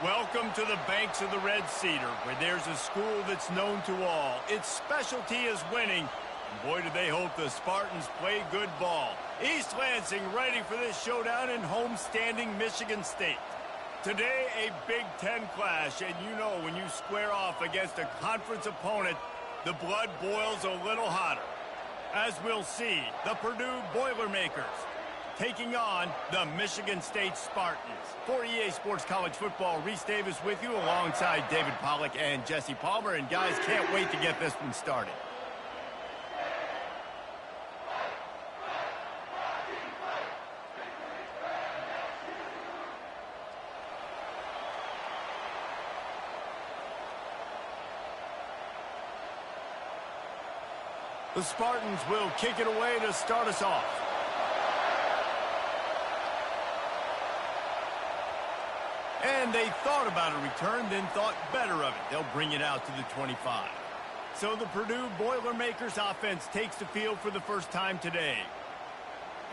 Welcome to the banks of the Red Cedar, where there's a school that's known to all. Its specialty is winning. And boy, do they hope the Spartans play good ball. East Lansing ready for this showdown in homestanding Michigan State. Today, a Big Ten clash, and you know when you square off against a conference opponent, the blood boils a little hotter. As we'll see, the Purdue Boilermakers taking on the Michigan State Spartans. For EA Sports College Football, Reese Davis with you alongside David Pollack and Jesse Palmer. And guys, can't wait to get this one started. The Spartans will kick it away to start us off. And they thought about a return, then thought better of it. They'll bring it out to the 25. So the Purdue Boilermakers offense takes the field for the first time today.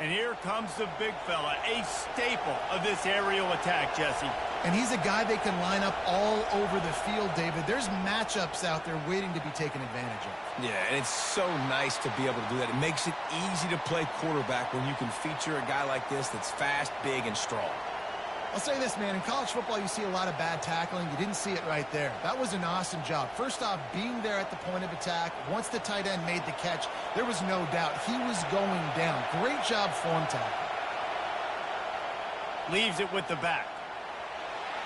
And here comes the big fella, a staple of this aerial attack, Jesse. And he's a guy they can line up all over the field, David. There's matchups out there waiting to be taken advantage of. Yeah, and it's so nice to be able to do that. It makes it easy to play quarterback when you can feature a guy like this that's fast, big, and strong. I'll say this, man. In college football, you see a lot of bad tackling. You didn't see it right there. That was an awesome job. First off, being there at the point of attack. Once the tight end made the catch, there was no doubt he was going down. Great job form tackle. Leaves it with the back.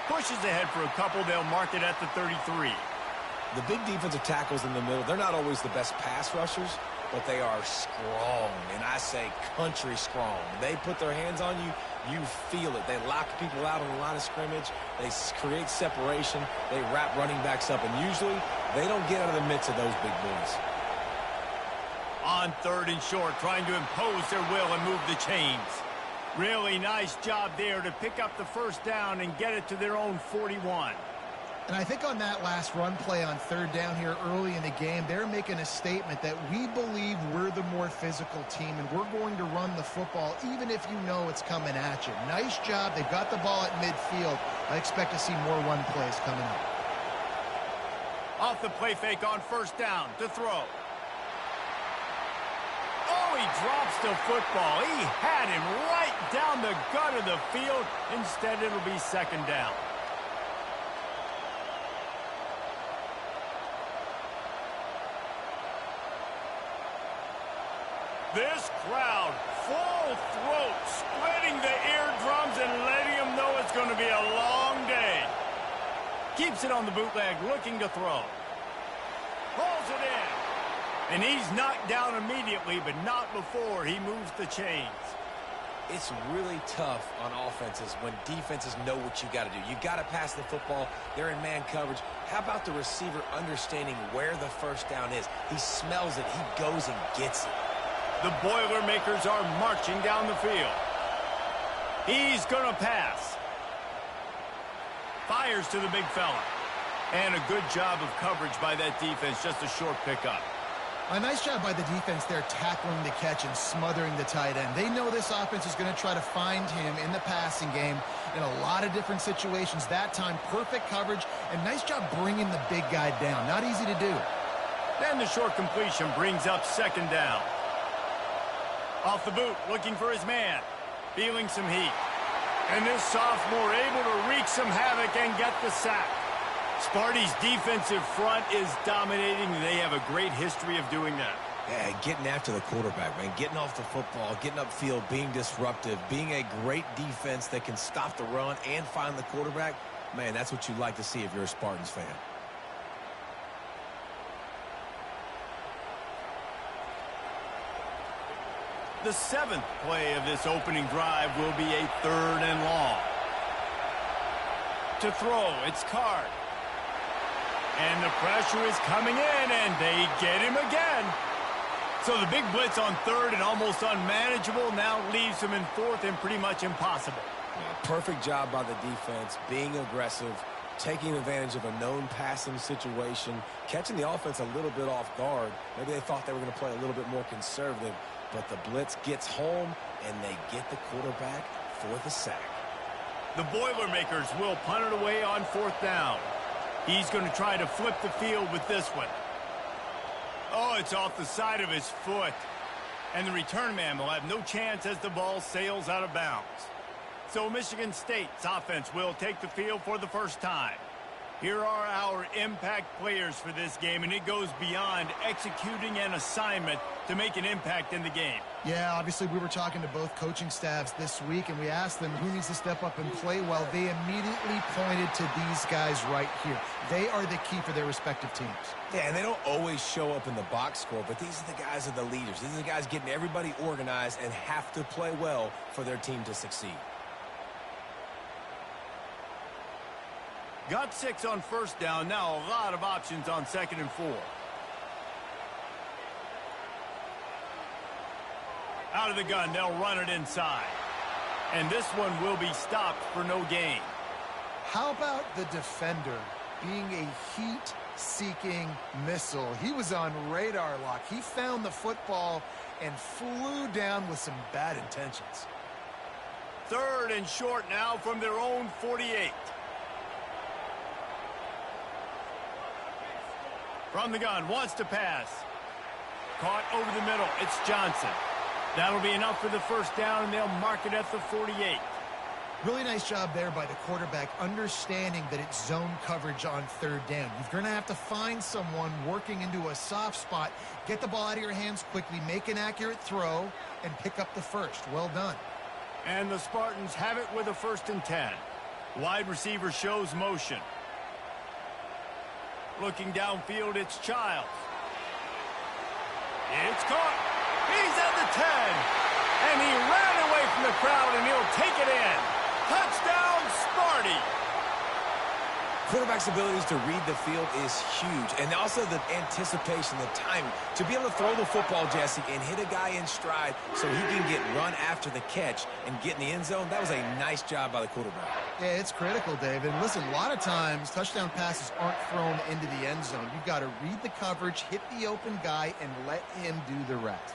Pushes ahead for a couple. They'll mark it at the 33. The big defensive tackles in the middle, they're not always the best pass rushers, but they are strong, and I say country strong. They put their hands on you, you feel it. They lock people out on the line of scrimmage. They create separation. They wrap running backs up, and usually they don't get out of the midst of those big boys. On third and short, trying to impose their will and move the chains. Really nice job there to pick up the first down and get it to their own 41. And I think on that last run play on third down here early in the game, they're making a statement that we believe we're the more physical team and we're going to run the football even if you know it's coming at you. Nice job. They've got the ball at midfield. I expect to see more run plays coming up. Off the play fake on first down to throw. Oh, he drops the football. He had him right down the gut of the field. Instead, it'll be second down. This crowd, full throat, splitting the eardrums and letting them know it's going to be a long day. Keeps it on the bootleg, looking to throw. Pulls it in. And he's knocked down immediately, but not before he moves the chains. It's really tough on offenses when defenses know what you got to do. You got to pass the football. They're in man coverage. How about the receiver understanding where the first down is? He smells it. He goes and gets it. The Boilermakers are marching down the field. He's going to pass. Fires to the big fella. And a good job of coverage by that defense. Just a short pickup. A nice job by the defense there tackling the catch and smothering the tight end. They know this offense is going to try to find him in the passing game in a lot of different situations. That time, perfect coverage and nice job bringing the big guy down. Not easy to do. And the short completion brings up second down. Off the boot, looking for his man. Feeling some heat. And this sophomore able to wreak some havoc and get the sack. Sparty's defensive front is dominating. They have a great history of doing that. Yeah, getting after the quarterback, man. Getting off the football, getting upfield, being disruptive, being a great defense that can stop the run and find the quarterback. Man, that's what you'd like to see if you're a Spartans fan. The seventh play of this opening drive will be a third and long. To throw, it's Card. And the pressure is coming in, and they get him again. So the big blitz on third and almost unmanageable now leaves him in fourth and pretty much impossible. Yeah, perfect job by the defense, being aggressive, taking advantage of a known passing situation, catching the offense a little bit off guard. Maybe they thought they were going to play a little bit more conservative, but the blitz gets home, and they get the quarterback for the sack. The Boilermakers will punt it away on 4th down. He's going to try to flip the field with this one. Oh, it's off the side of his foot. And the return man will have no chance as the ball sails out of bounds. So Michigan State's offense will take the field for the first time. Here are our impact players for this game, and it goes beyond executing an assignment to make an impact in the game. Yeah, obviously we were talking to both coaching staffs this week, and we asked them who needs to step up and play well. They immediately pointed to these guys right here. They are the key for their respective teams. Yeah, and they don't always show up in the box score, but these are the guys that are the leaders. These are the guys getting everybody organized and have to play well for their team to succeed. Got 6 on 1st down. Now a lot of options on 2nd and 4. Out of the gun, they'll run it inside. And this one will be stopped for no gain. How about the defender being a heat-seeking missile? He was on radar lock. He found the football and flew down with some bad intentions. 3rd and short now from their own 48. From the gun, wants to pass. Caught over the middle. It's Johnson. That'll be enough for the 1st down, and they'll mark it at the 48. Really nice job there by the quarterback, understanding that it's zone coverage on 3rd down. You're going to have to find someone working into a soft spot, get the ball out of your hands quickly, make an accurate throw, and pick up the 1st. Well done. And the Spartans have it with a 1st and 10. Wide receiver shows motion. Looking downfield, it's Childs. It's caught. He's at the 10. And he ran away from the crowd, and he'll take it in. Touchdown, Sparty. Quarterback's abilities to read the field is huge. And also the anticipation, the timing. To be able to throw the football, Jesse, and hit a guy in stride so he can get run after the catch and get in the end zone, that was a nice job by the quarterback. Yeah, it's critical, David. Listen, a lot of times touchdown passes aren't thrown into the end zone. You've got to read the coverage, hit the open guy, and let him do the rest.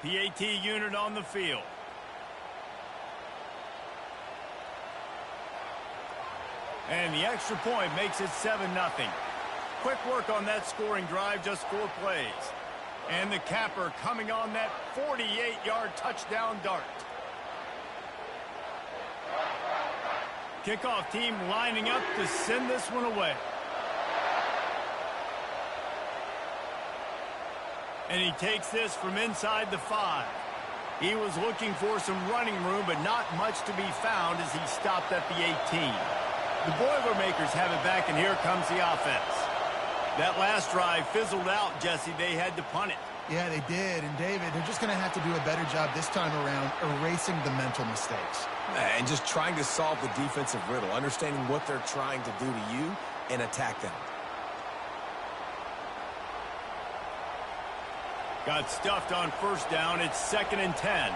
PAT unit on the field. And the extra point makes it 7-0. Quick work on that scoring drive, just 4 plays. And the capper coming on that 48-yard touchdown dart. Kickoff team lining up to send this one away. And he takes this from inside the 5. He was looking for some running room, but not much to be found as he stopped at the 18. The Boilermakers have it back, and here comes the offense. That last drive fizzled out, Jesse. They had to punt it. Yeah, they did. And, David, they're just going to have to do a better job this time around erasing the mental mistakes. And just trying to solve the defensive riddle, understanding what they're trying to do to you and attack them. Got stuffed on 1st down. It's 2nd and 10.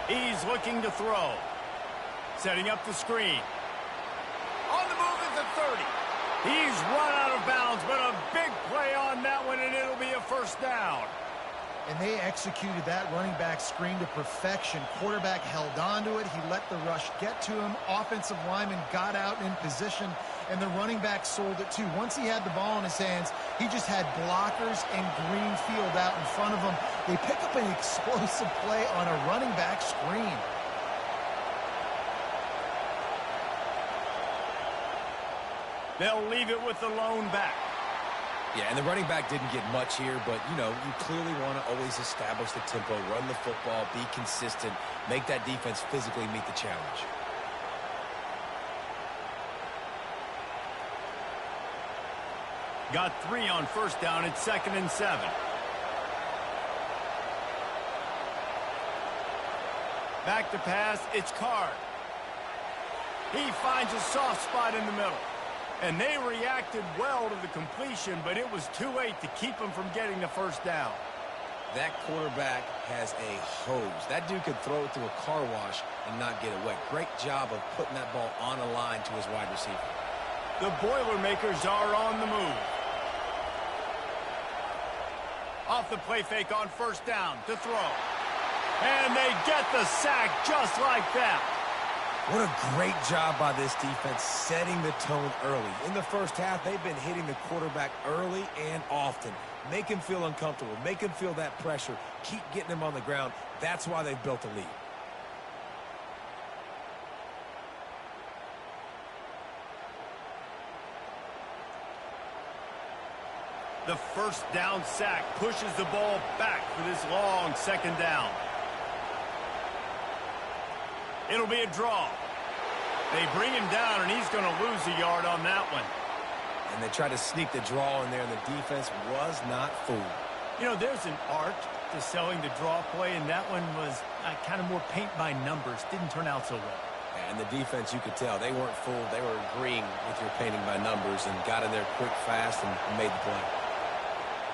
He's looking to throw. Setting up the screen. On the move is the 30. He's run out of bounds, but a big play on that one, and it'll be a 1st down. And they executed that running back screen to perfection. Quarterback held on to it. He let the rush get to him. Offensive lineman got out in position, and the running back sold it too. Once he had the ball in his hands, he just had blockers and green field out in front of him. They pick up an explosive play on a running back screen. They'll leave it with the lone back. Yeah, and the running back didn't get much here, but, you know, you clearly want to always establish the tempo, run the football, be consistent, make that defense physically meet the challenge. Got 3 on 1st down. It's 2nd and 7. Back to pass. It's Card. He finds a soft spot in the middle. And they reacted well to the completion, but it was too late to keep him from getting the 1st down. That quarterback has a hose. That dude could throw it through a car wash and not get it wet. Great job of putting that ball on a line to his wide receiver. The Boilermakers are on the move. Off the play fake on first down to throw. And they get the sack just like that. What a great job by this defense setting the tone early. In the first half, they've been hitting the quarterback early and often. Make him feel uncomfortable. Make him feel that pressure. Keep getting him on the ground. That's why they've built a lead. The first down sack pushes the ball back for this long second down. It'll be a draw. They bring him down, and he's going to lose a yard on that one. And they tried to sneak the draw in there, and the defense was not fooled. You know, there's an art to selling the draw play, and that one was kind of more paint by numbers. Didn't turn out so well. And the defense, you could tell, they weren't fooled. They were agreeing with your painting by numbers and got in there quick, fast, and made the play.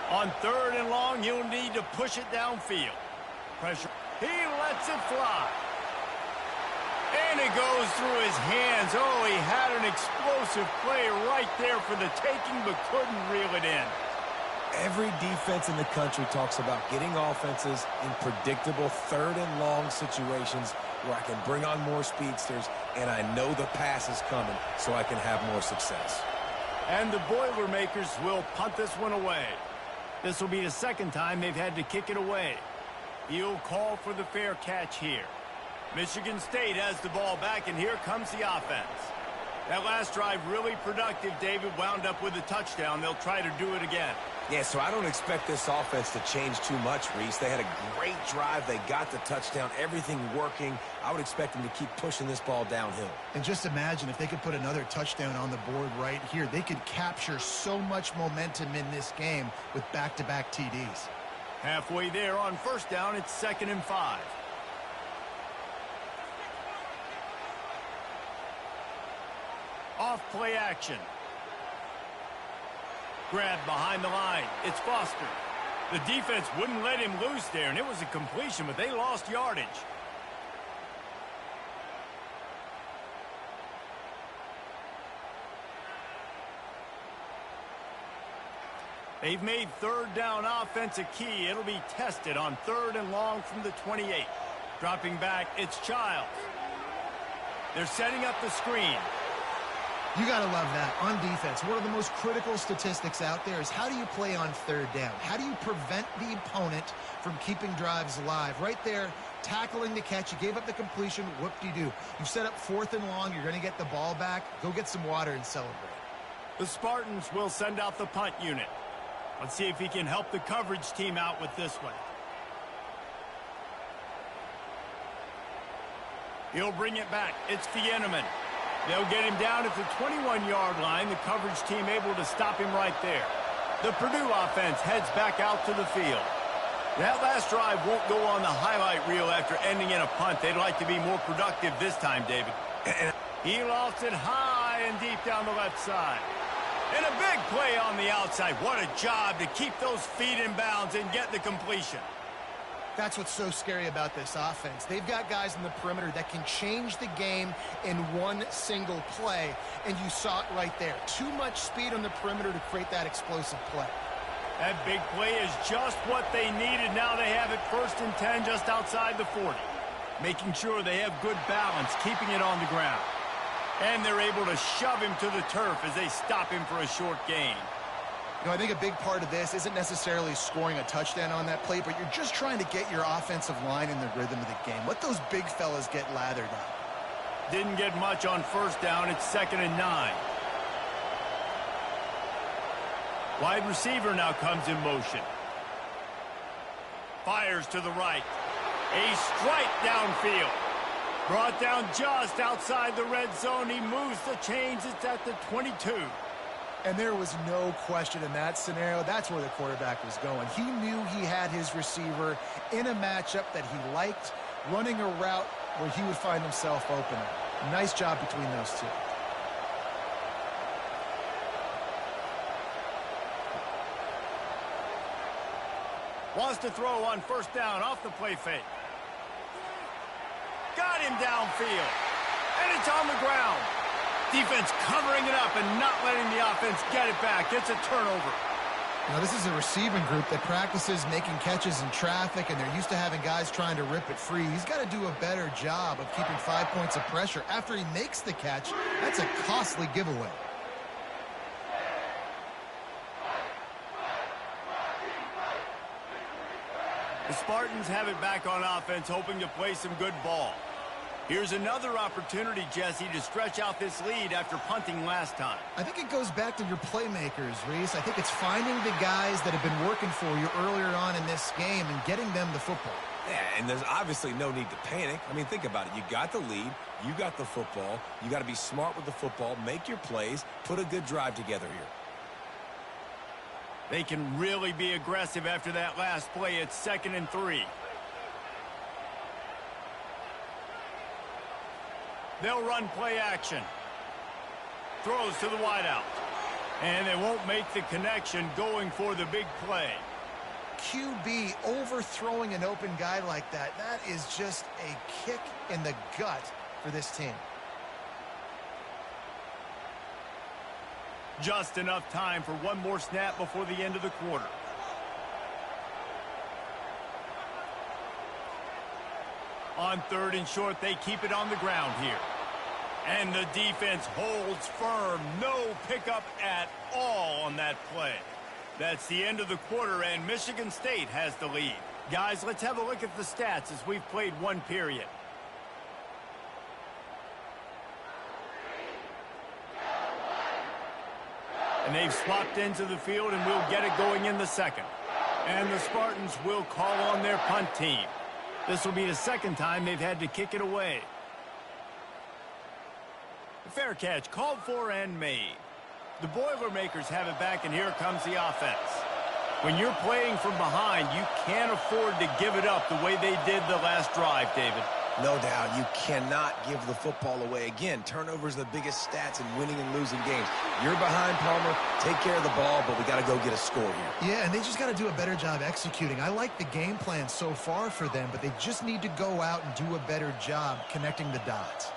On third and long, he'll need to push it downfield. Pressure. He lets it fly. And it goes through his hands. Oh, he had an explosive play right there for the taking, but couldn't reel it in. Every defense in the country talks about getting offenses in predictable third and long situations where I can bring on more speedsters and I know the pass is coming so I can have more success. And the Boilermakers will punt this one away. This will be the second time they've had to kick it away. He'll call for the fair catch here. Michigan State has the ball back, and here comes the offense. That last drive really productive. David wound up with a touchdown. They'll try to do it again. Yeah, so I don't expect this offense to change too much, Reese. They had a great drive. They got the touchdown, everything working. I would expect them to keep pushing this ball downhill. And just imagine if they could put another touchdown on the board right here. They could capture so much momentum in this game with back-to-back TDs. Halfway there on first down, it's 2nd and 5. Off play action. Grab behind the line. It's Foster. The defense wouldn't let him loose there, and it was a completion, but they lost yardage. They've made third down offense a key. It'll be tested on third and long from the 28. Dropping back, it's Childs. They're setting up the screen. You got to love that. On defense, one of the most critical statistics out there is how do you play on third down? How do you prevent the opponent from keeping drives alive? Right there, tackling the catch. You gave up the completion. What do? You set up 4th and long. You're going to get the ball back. Go get some water and celebrate. The Spartans will send out the punt unit. Let's see if he can help the coverage team out with this one. He'll bring it back. It's Fieneman. They'll get him down at the 21-yard line. The coverage team able to stop him right there. The Purdue offense heads back out to the field. That last drive won't go on the highlight reel after ending in a punt. They'd like to be more productive this time, David. He lofts it high and deep down the left side. And a big play on the outside. What a job to keep those feet in bounds and get the completion. That's what's so scary about this offense. They've got guys in the perimeter that can change the game in one single play, and you saw it right there. Too much speed on the perimeter to create that explosive play. That big play is just what they needed. Now they have it 1st and 10 just outside the 40. Making sure they have good balance, keeping it on the ground. And they're able to shove him to the turf as they stop him for a short gain. You know, I think a big part of this isn't necessarily scoring a touchdown on that play, but you're just trying to get your offensive line in the rhythm of the game. Let those big fellas get lathered up. Didn't get much on first down. It's 2nd and 9. Wide receiver now comes in motion. Fires to the right. A strike downfield. Brought down just outside the red zone. He moves the chains. It's at the 22. And there was no question in that scenario. That's where the quarterback was going. He knew he had his receiver in a matchup that he liked, running a route where he would find himself open. Nice job between those two. Wants to throw on first down off the play fake. Got him downfield. And it's on the ground. Defense covering it up and not letting the offense get it back. It's a turnover. Now, this is a receiving group that practices making catches in traffic, and they're used to having guys trying to rip it free. He's got to do a better job of keeping 5 points of pressure after he makes the catch. That's a costly giveaway. The Spartans have it back on offense, hoping to play some good ball. Here's another opportunity, Jesse, to stretch out this lead after punting last time. I think it goes back to your playmakers, Reese. I think it's finding the guys that have been working for you earlier on in this game and getting them the football. Yeah, and there's obviously no need to panic. I mean, think about it. You got the lead. You got the football. You got to be smart with the football, make your plays, put a good drive together here. They can really be aggressive after that last play. It's 2nd and 3. They'll run play action. Throws to the wideout. And they won't make the connection going for the big play. QB overthrowing an open guy like that, that is just a kick in the gut for this team. Just enough time for one more snap before the end of the quarter. On 3rd and short, they keep it on the ground here. And the defense holds firm. No pickup at all on that play. That's the end of the quarter, and Michigan State has the lead. Guys, let's have a look at the stats as we've played one period. And they've swapped into the field, and we'll get it going in the second. And the Spartans will call on their punt team. This will be the second time they've had to kick it away. The fair catch called for and made. The Boilermakers have it back, and here comes the offense. When you're playing from behind, you can't afford to give it up the way they did the last drive, David. No doubt, you cannot give the football away. Again, turnovers are the biggest stats in winning and losing games. You're behind, Palmer. Take care of the ball, but we got to go get a score here. Yeah, and they just got to do a better job executing. I like the game plan so far for them, but they just need to go out and do a better job connecting the dots.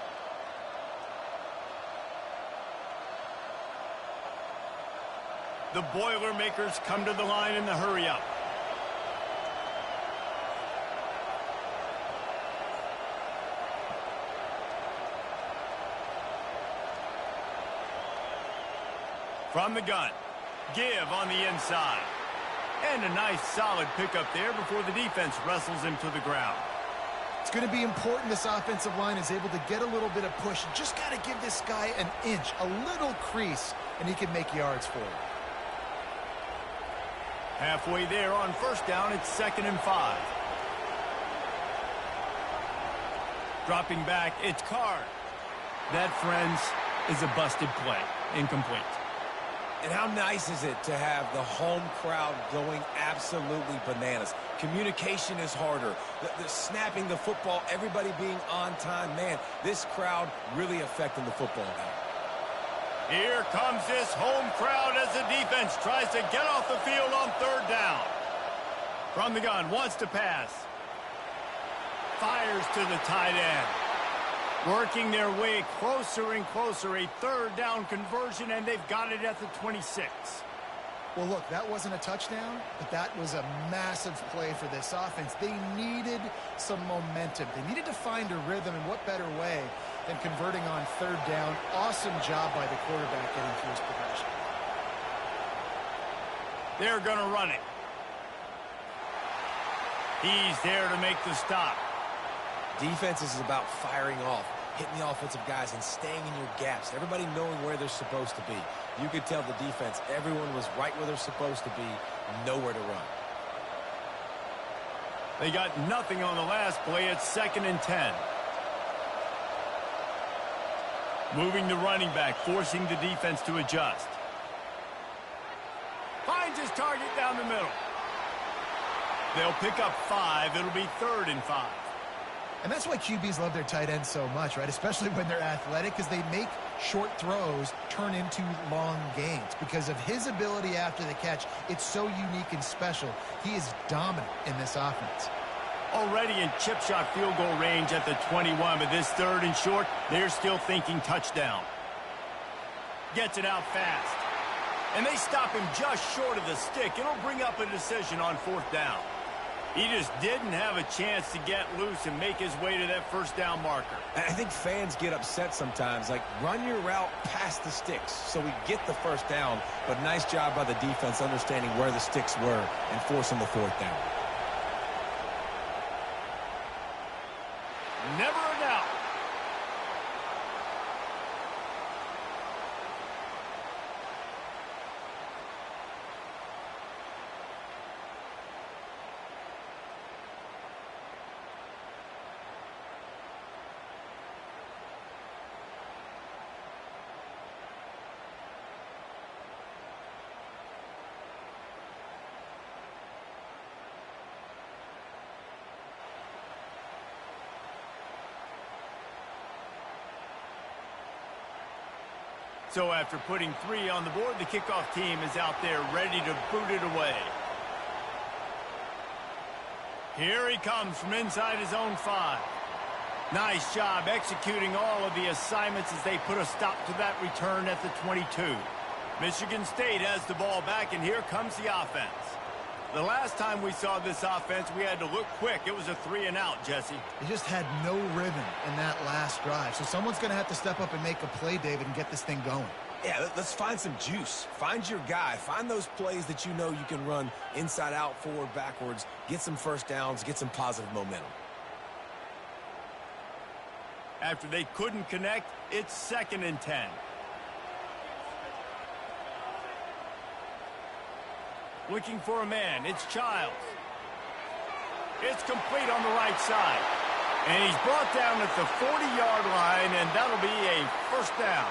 The Boilermakers come to the line in the hurry-up. From the gun, give on the inside. And a nice solid pickup there before the defense wrestles him to the ground. It's going to be important this offensive line is able to get a little bit of push. Just got to give this guy an inch, a little crease, and he can make yards for it. Halfway there on first down, it's 2nd and 5. Dropping back, it's Card. That, friends, is a busted play. Incomplete. And how nice is it to have the home crowd going absolutely bananas? Communication is harder. The snapping the football, everybody being on time. Man, this crowd really affecting the football game. Here comes this home crowd as the defense tries to get off the field on 3rd down. From the gun, wants to pass. Fires to the tight end. Working their way closer and closer. A 3rd down conversion, and they've got it at the 26. Well, look, that wasn't a touchdown, but that was a massive play for this offense. They needed some momentum. They needed to find a rhythm, and what better way than converting on 3rd down. Awesome job by the quarterback getting through his progression. They're going to run it. He's there to make the stop. Defense is about firing off, hitting the offensive guys and staying in your gaps. Everybody knowing where they're supposed to be. You could tell the defense, everyone was right where they're supposed to be, nowhere to run. They got nothing on the last play. It's 2nd and 10. Moving the running back, forcing the defense to adjust. Finds his target down the middle. They'll pick up 5. It'll be 3rd and 5. And that's why QBs love their tight ends so much, right? Especially when they're athletic, because they make short throws turn into long gains. Because of his ability after the catch, it's so unique and special. He is dominant in this offense. Already in chip shot field goal range at the 21, but this 3rd and short, they're still thinking touchdown. Gets it out fast. And they stop him just short of the stick. It'll bring up a decision on 4th down. He just didn't have a chance to get loose and make his way to that 1st down marker. I think fans get upset sometimes. Like, run your route past the sticks so we get the 1st down. But nice job by the defense understanding where the sticks were and forcing the 4th down. Never a doubt. So after putting 3 on the board, the kickoff team is out there ready to boot it away. Here he comes from inside his own 5. Nice job executing all of the assignments as they put a stop to that return at the 22. Michigan State has the ball back, and here comes the offense. The last time we saw this offense, we had to look quick. It was a 3-and-out, Jesse. He just had no rhythm in that last drive. So someone's going to have to step up and make a play, David, and get this thing going. Yeah, let's find some juice. Find your guy. Find those plays that you know you can run inside out, forward, backwards. Get some 1st downs. Get some positive momentum. After they couldn't connect, it's 2nd and 10. Looking for a man. It's Childs. It's complete on the right side. And he's brought down at the 40-yard line, and that'll be a 1st down.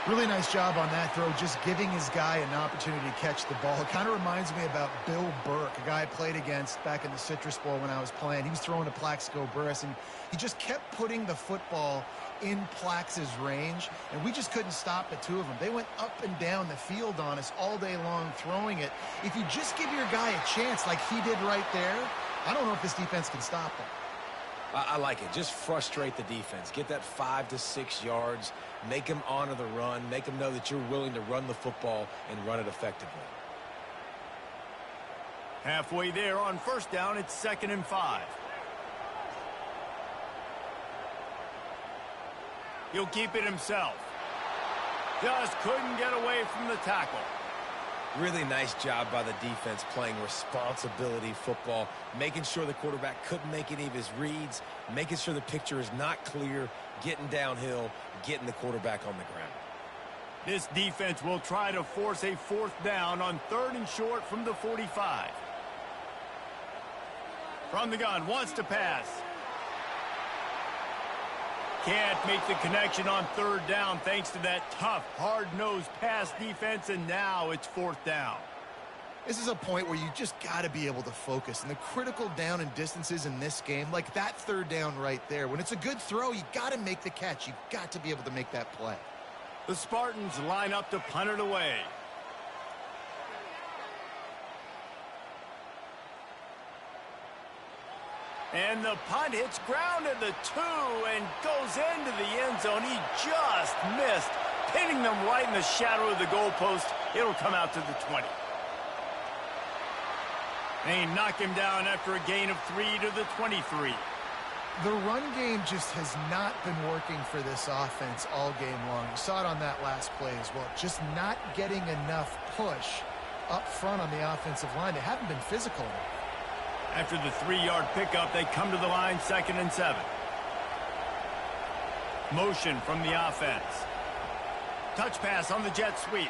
Really nice job on that throw, just giving his guy an opportunity to catch the ball. It kind of reminds me about Bill Burke, a guy I played against back in the Citrus Bowl when I was playing. He was throwing to Plaxico Burress, and he just kept putting the football in Plax's range, and we just couldn't stop the two of them. They went up and down the field on us all day long throwing it. If you just give your guy a chance like he did right there, I don't know if this defense can stop them. I like it. Just frustrate the defense. Get that 5 to 6 yards. Make them honor the run. Make them know that you're willing to run the football and run it effectively. Halfway there on 1st down, it's 2nd and 5. He'll keep it himself. Just couldn't get away from the tackle. Really nice job by the defense playing responsibility football, making sure the quarterback couldn't make any of his reads, making sure the picture is not clear, getting downhill, getting the quarterback on the ground. This defense will try to force a 4th down on 3rd and short from the 45. From the gun, wants to pass. Can't make the connection on 3rd down thanks to that tough, hard-nosed pass defense, and now it's 4th down. This is a point where you just got to be able to focus. And the critical down and distances in this game, like that 3rd down right there, when it's a good throw, you got to make the catch. You got to be able to make that play. The Spartans line up to punt it away. And the punt hits ground at the 2 and goes into the end zone. He just missed, pinning them right in the shadow of the goalpost. It'll come out to the 20. They knock him down after a gain of 3 to the 23. The run game just has not been working for this offense all game long. You saw it on that last play as well. Just not getting enough push up front on the offensive line. They haven't been physical enough. After the 3-yard pickup, they come to the line 2nd and 7. Motion from the offense. Touch pass on the jet sweep.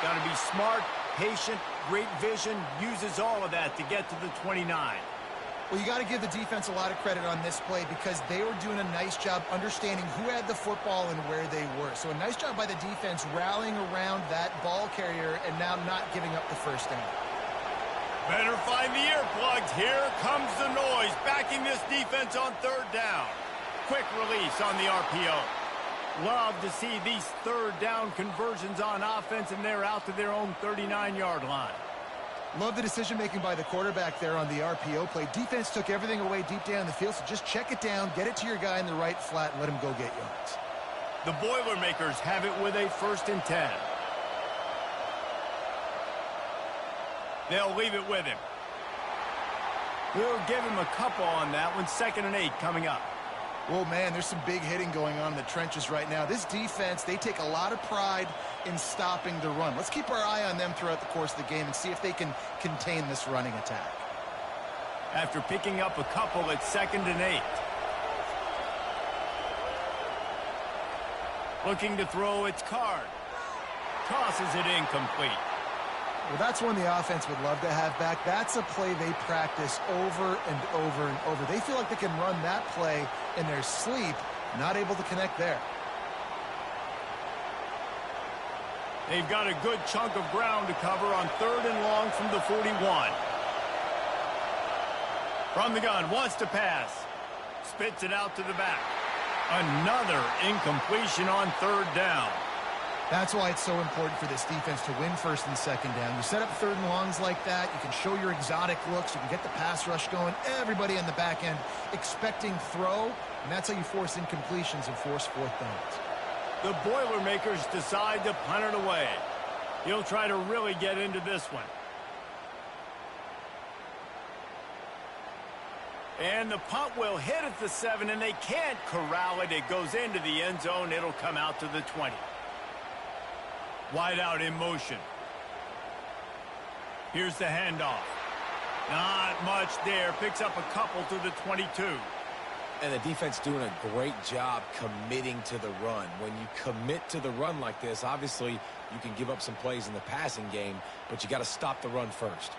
Got to be smart, patient, great vision. Uses all of that to get to the 29. Well, you got to give the defense a lot of credit on this play because they were doing a nice job understanding who had the football and where they were. So a nice job by the defense rallying around that ball carrier and now not giving up the 1st down. Better find the earplugs. Here comes the noise, backing this defense on third down. Quick release on the RPO. Love to see these third down conversions on offense, and they're out to their own 39-yard line. Love the decision-making by the quarterback there on the RPO play. Defense took everything away deep down the field, so just check it down, get it to your guy in the right flat, and let him go get yards. The Boilermakers have it with a 1st and 10. They'll leave it with him. We'll give him a couple on that one. 2nd and 8 coming up. Oh, man, there's some big hitting going on in the trenches right now. This defense, they take a lot of pride in stopping the run. Let's keep our eye on them throughout the course of the game and see if they can contain this running attack. After picking up a couple, it's 2nd and 8. Looking to throw, it's Card. Tosses it incomplete. Well, that's one the offense would love to have back. That's a play they practice over and over and over. They feel like they can run that play in their sleep, not able to connect there. They've got a good chunk of ground to cover on 3rd and long from the 41. From the gun, wants to pass. Spits it out to the back. Another incompletion on 3rd down. That's why it's so important for this defense to win 1st and 2nd down. You set up 3rd and longs like that. You can show your exotic looks. You can get the pass rush going. Everybody on the back end expecting throw, and that's how you force incompletions and force 4th downs. The Boilermakers decide to punt it away. He'll try to really get into this one. And the punt will hit at the 7, and they can't corral it. It goes into the end zone. It'll come out to the 20. Wide out in motion. Here's the handoff. Not much there. Picks up a couple to the 22. And the defense doing a great job committing to the run. When you commit to the run like this, obviously you can give up some plays in the passing game, but you got to stop the run first.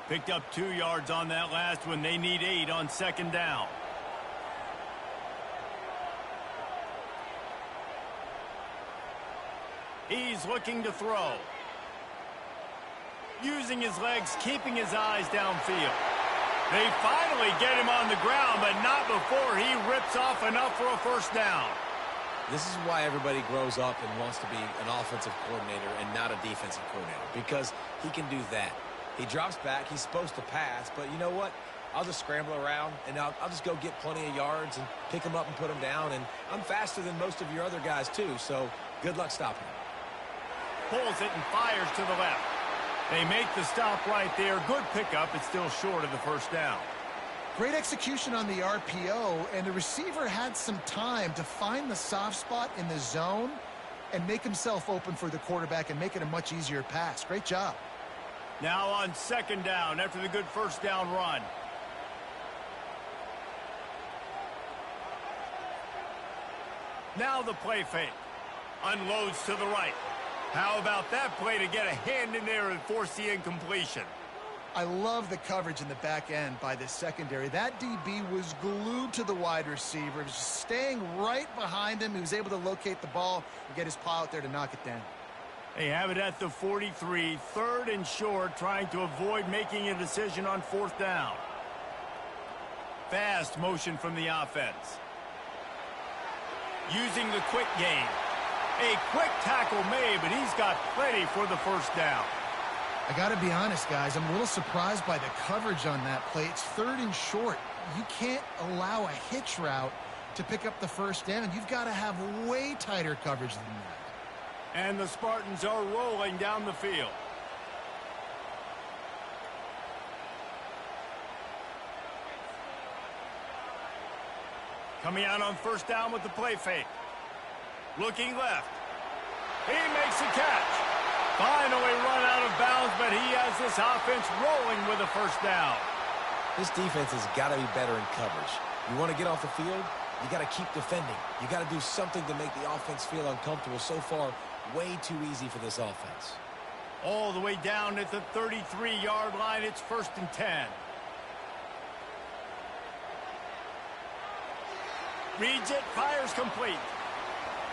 Picked up 2 yards on that last one. They need 8 on 2nd down. He's looking to throw. Using his legs, keeping his eyes downfield. They finally get him on the ground, but not before he rips off enough for a 1st down. This is why everybody grows up and wants to be an offensive coordinator and not a defensive coordinator, because he can do that. He drops back. He's supposed to pass, but you know what? I'll just scramble around, and I'll just go get plenty of yards and pick him up and put him down, and I'm faster than most of your other guys, too, so good luck stopping him. Pulls it and fires to the left. They make the stop right there. Good pickup. It's still short of the 1st down. Great execution on the RPO, and the receiver had some time to find the soft spot in the zone and make himself open for the quarterback and make it a much easier pass. Great job. Now on 2nd down after the good 1st down run. Now the play fake. Unloads to the right. How about that play to get a hand in there and force the incompletion? I love the coverage in the back end by the secondary. That DB was glued to the wide receiver. He was just staying right behind him. He was able to locate the ball and get his paw out there to knock it down. They have it at the 43, 3rd and short, trying to avoid making a decision on 4th down. Fast motion from the offense. Using the quick game. A quick tackle made, but he's got plenty for the 1st down. I got to be honest, guys. I'm a little surprised by the coverage on that play. It's 3rd and short. You can't allow a hitch route to pick up the 1st down. You've got to have way tighter coverage than that. And the Spartans are rolling down the field. Coming out on 1st down with the play fake. Looking left. He makes a catch. Finally run out of bounds, but he has this offense rolling with a 1st down. This defense has got to be better in coverage. You want to get off the field, you got to keep defending. You got to do something to make the offense feel uncomfortable. So far, way too easy for this offense. All the way down at the 33-yard line, it's 1st and 10. Reads it, fires complete.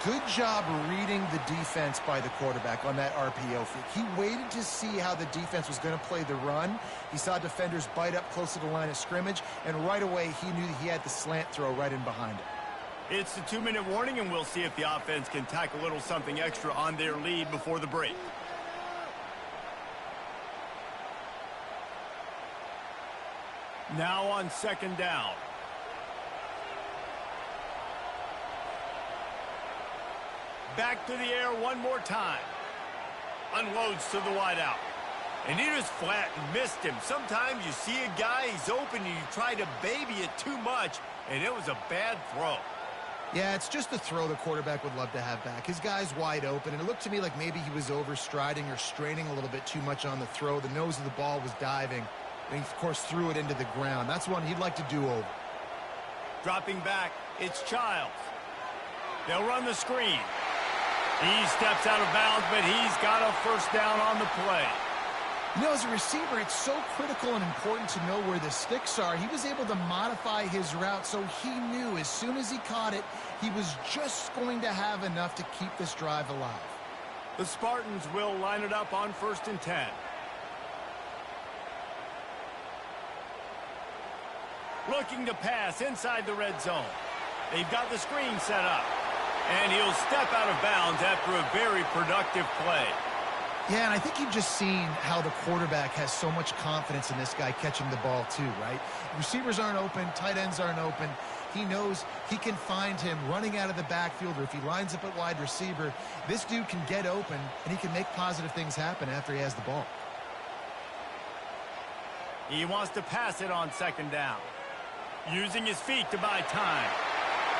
Good job reading the defense by the quarterback on that RPO fake. He waited to see how the defense was going to play the run. He saw defenders bite up close to the line of scrimmage, and right away he knew that he had the slant throw right in behind him. It's the 2-minute warning, and we'll see if the offense can tack a little something extra on their lead before the break. Now on second down. Back to the air one more time. Unloads to the wideout. And he just flat missed him. Sometimes you see a guy, he's open, and you try to baby it too much, and it was a bad throw. Yeah, it's just a throw the quarterback would love to have back. His guy's wide open, and it looked to me like maybe he was overstriding or straining a little bit too much on the throw. The nose of the ball was diving, and he, of course, threw it into the ground. That's one he'd like to do over. Dropping back, it's Childs. They'll run the screen. He steps out of bounds, but he's got a first down on the play. You know, as a receiver, it's so critical and important to know where the sticks are. He was able to modify his route, so he knew as soon as he caught it, he was just going to have enough to keep this drive alive. The Spartans will line it up on 1st and 10. Looking to pass inside the red zone. They've got the screen set up. And he'll step out of bounds after a very productive play. Yeah, and I think you've just seen how the quarterback has so much confidence in this guy catching the ball too, right? Receivers aren't open, tight ends aren't open. He knows he can find him running out of the backfield, or if he lines up at wide receiver, this dude can get open, and he can make positive things happen after he has the ball. He wants to pass it on second down. Using his feet to buy time.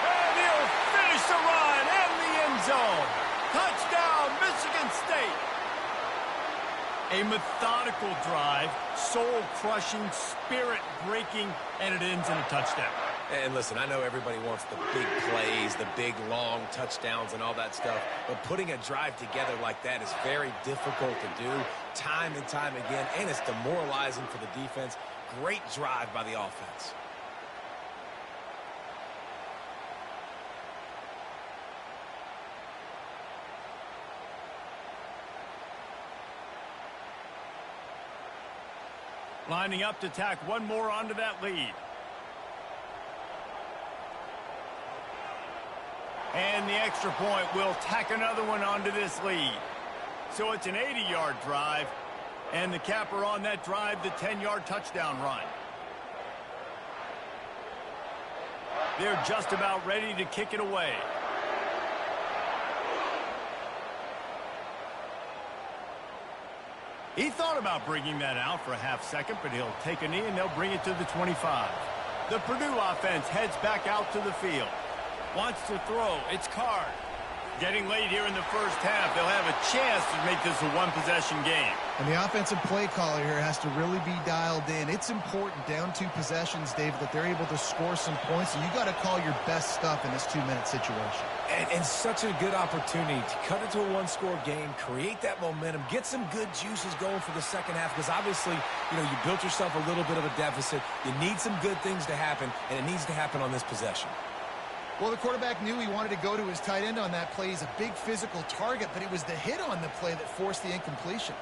And he'll finish the run in the end zone. Touchdown, Michigan State. A methodical drive, soul-crushing, spirit-breaking, and it ends in a touchdown. And listen, I know everybody wants the big plays, the big, long touchdowns and all that stuff, but putting a drive together like that is very difficult to do time and time again, and it's demoralizing for the defense. Great drive by the offense. Lining up to tack one more onto that lead. And the extra point will tack another one onto this lead. So it's an 80-yard drive. And the capper on that drive, the 10-yard touchdown run. They're just about ready to kick it away. He thought about bringing that out for a half second, but he'll take a knee and they'll bring it to the 25. The Purdue offense heads back out to the field. Wants to throw. It's Card. Getting late here in the first half, they'll have a chance to make this a one-possession game. And the offensive play caller here has to really be dialed in. It's important, down 2 possessions, David, that they're able to score some points. And you got to call your best stuff in this 2-minute situation. And such a good opportunity to cut it to a one-score game, create that momentum, get some good juices going for the second half, because obviously, you know, you built yourself a little bit of a deficit. You need some good things to happen, and it needs to happen on this possession. Well, the quarterback knew he wanted to go to his tight end on that play. He's a big physical target, but it was the hit on the play that forced the incompletion.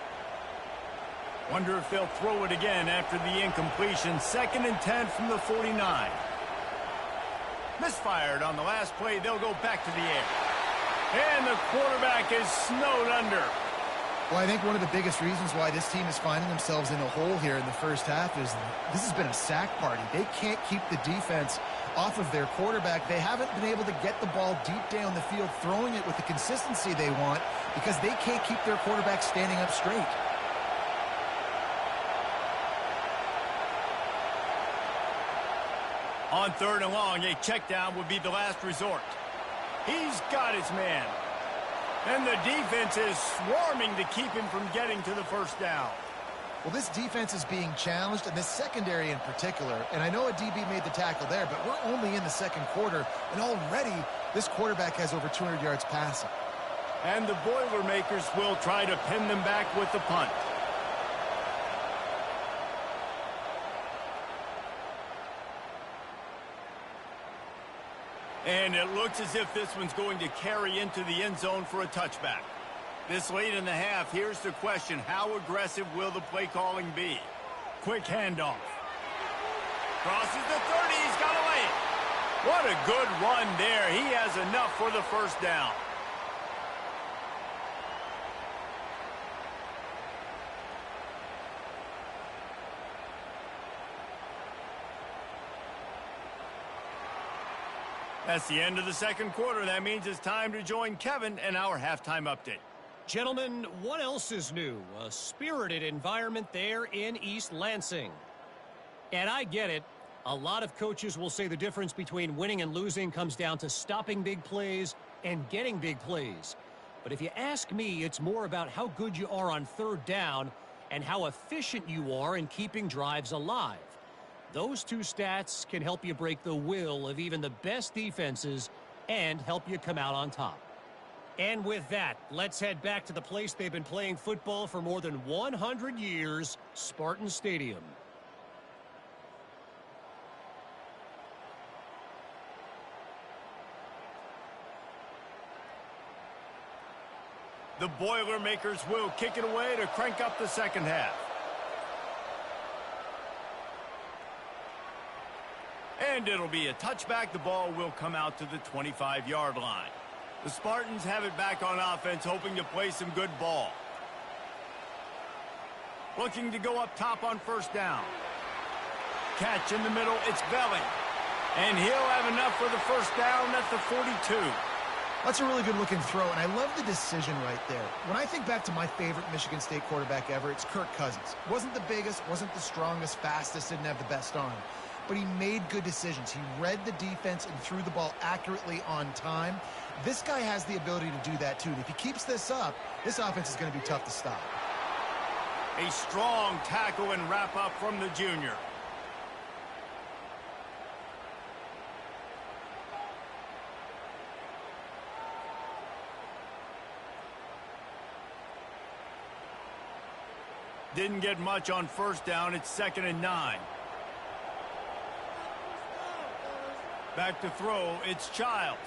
Wonder if they'll throw it again after the incompletion. 2nd and 10 from the 49. Misfired on the last play. They'll go back to the air. And the quarterback is snowed under. Well, I think one of the biggest reasons why this team is finding themselves in a hole here in the first half is this has been a sack party. They can't keep the defense off of their quarterback. They haven't been able to get the ball deep down the field, throwing it with the consistency they want, because they can't keep their quarterback standing up straight. On 3rd and long, a check down would be the last resort. He's got his man. And the defense is swarming to keep him from getting to the first down. Well, this defense is being challenged, and this secondary in particular. And I know a DB made the tackle there, but we're only in the second quarter, and already this quarterback has over 200 yards passing. And the Boilermakers will try to pin them back with the punt. And it looks as if this one's going to carry into the end zone for a touchback. This late in the half, here's the question. How aggressive will the play calling be? Quick handoff. Crosses the 30. He's got to lay it. What a good run there. He has enough for the first down. That's the end of the second quarter. That means it's time to join Kevin and our halftime update. Gentlemen, what else is new? A spirited environment there in East Lansing. And I get it. A lot of coaches will say the difference between winning and losing comes down to stopping big plays and getting big plays. But if you ask me, it's more about how good you are on third down and how efficient you are in keeping drives alive. Those two stats can help you break the will of even the best defenses and help you come out on top. And with that, let's head back to the place they've been playing football for more than 100 years, Spartan Stadium. The Boilermakers will kick it away to crank up the second half. And it'll be a touchback. The ball will come out to the 25-yard line. The Spartans have it back on offense, hoping to play some good ball. Looking to go up top on first down. Catch in the middle. It's Belling. And he'll have enough for the first down at the 42. That's a really good-looking throw, and I love the decision right there. When I think back to my favorite Michigan State quarterback ever, it's Kirk Cousins. Wasn't the biggest, wasn't the strongest, fastest, didn't have the best arm. But he made good decisions. He read the defense and threw the ball accurately on time. This guy has the ability to do that, too. And if he keeps this up, this offense is going to be tough to stop. A strong tackle and wrap-up from the junior. Didn't get much on first down. It's 2nd and 9. Back to throw. It's Childs.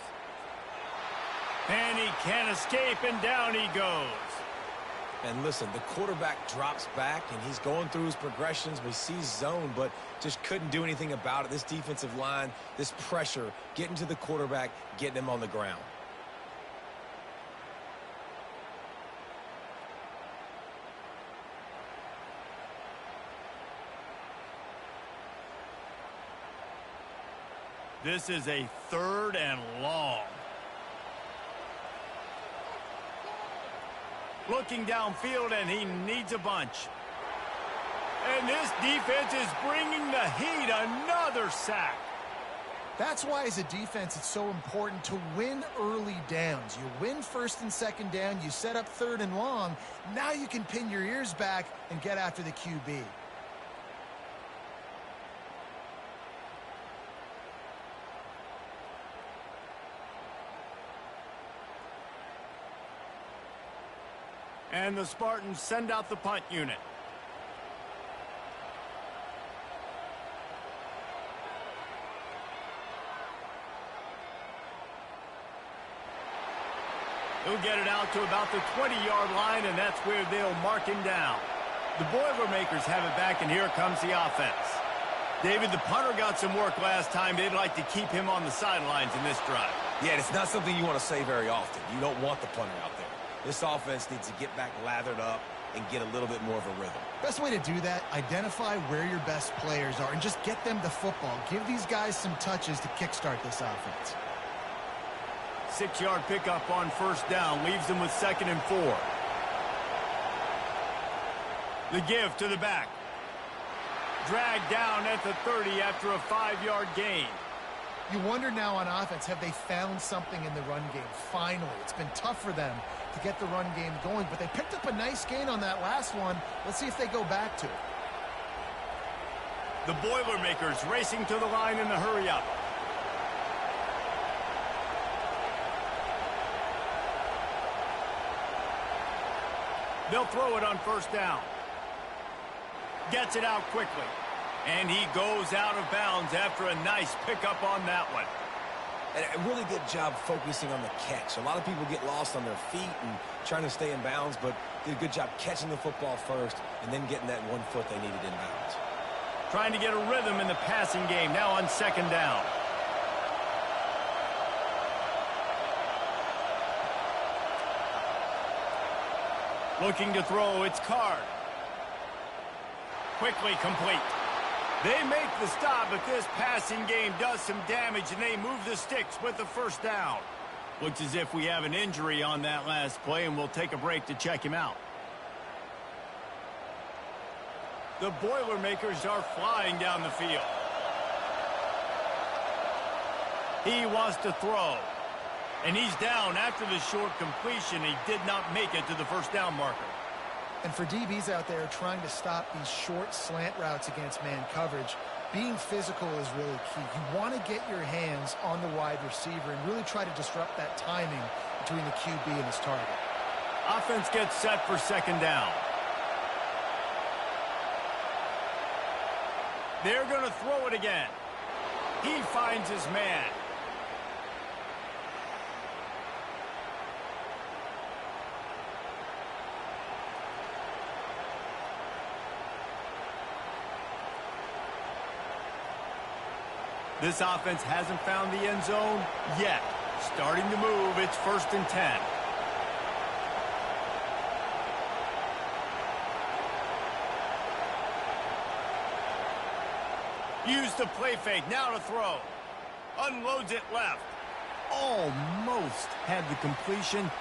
And he can't escape, and down he goes. And listen, the quarterback drops back, and he's going through his progressions. We see zone, but just couldn't do anything about it. This defensive line, this pressure, getting to the quarterback, getting him on the ground. This is a 3rd and long. Looking downfield, and he needs a bunch. And this defense is bringing the heat. Another sack. That's why, as a defense, it's so important to win early downs. You win 1st and 2nd down. You set up 3rd and long. Now you can pin your ears back and get after the QB. And the Spartans send out the punt unit. He'll get it out to about the 20-yard line, and that's where they'll mark him down. The Boilermakers have it back, and here comes the offense. David, the punter got some work last time. They'd like to keep him on the sidelines in this drive. Yeah, it's not something you want to say very often. You don't want the punter out there. This offense needs to get back lathered up and get a little bit more of a rhythm. Best way to do that, identify where your best players are and just get them the football. Give these guys some touches to kickstart this offense. 6-yard pickup on first down leaves them with 2nd and 4. The give to the back. Dragged down at the 30 after a 5-yard gain. You wonder now on offense, have they found something in the run game? Finally, it's been tough for them to get the run game going, but they picked up a nice gain on that last one. Let's see if they go back to it. The Boilermakers racing to the line in the hurry-up. They'll throw it on first down. Gets it out quickly. And he goes out of bounds after a nice pickup on that one. And a really good job focusing on the catch. A lot of people get lost on their feet and trying to stay in bounds, but did a good job catching the football first and then getting that 1 foot they needed in bounds. Trying to get a rhythm in the passing game now on 2nd down. Looking to throw, it's Card. Quickly complete. They make the stop, but this passing game does some damage, and they move the sticks with the 1st down. Looks as if we have an injury on that last play, and we'll take a break to check him out. The Boilermakers are flying down the field. He wants to throw. And he's down after the short completion. He did not make it to the 1st down marker. And for DBs out there trying to stop these short slant routes against man coverage, being physical is really key. You want to get your hands on the wide receiver and really try to disrupt that timing between the QB and his target. Offense gets set for 2nd down. They're going to throw it again. He finds his man. This offense hasn't found the end zone yet. Starting to move, it's 1st and 10. Use the play fake, now to throw. Unloads it left. Almost had the completion,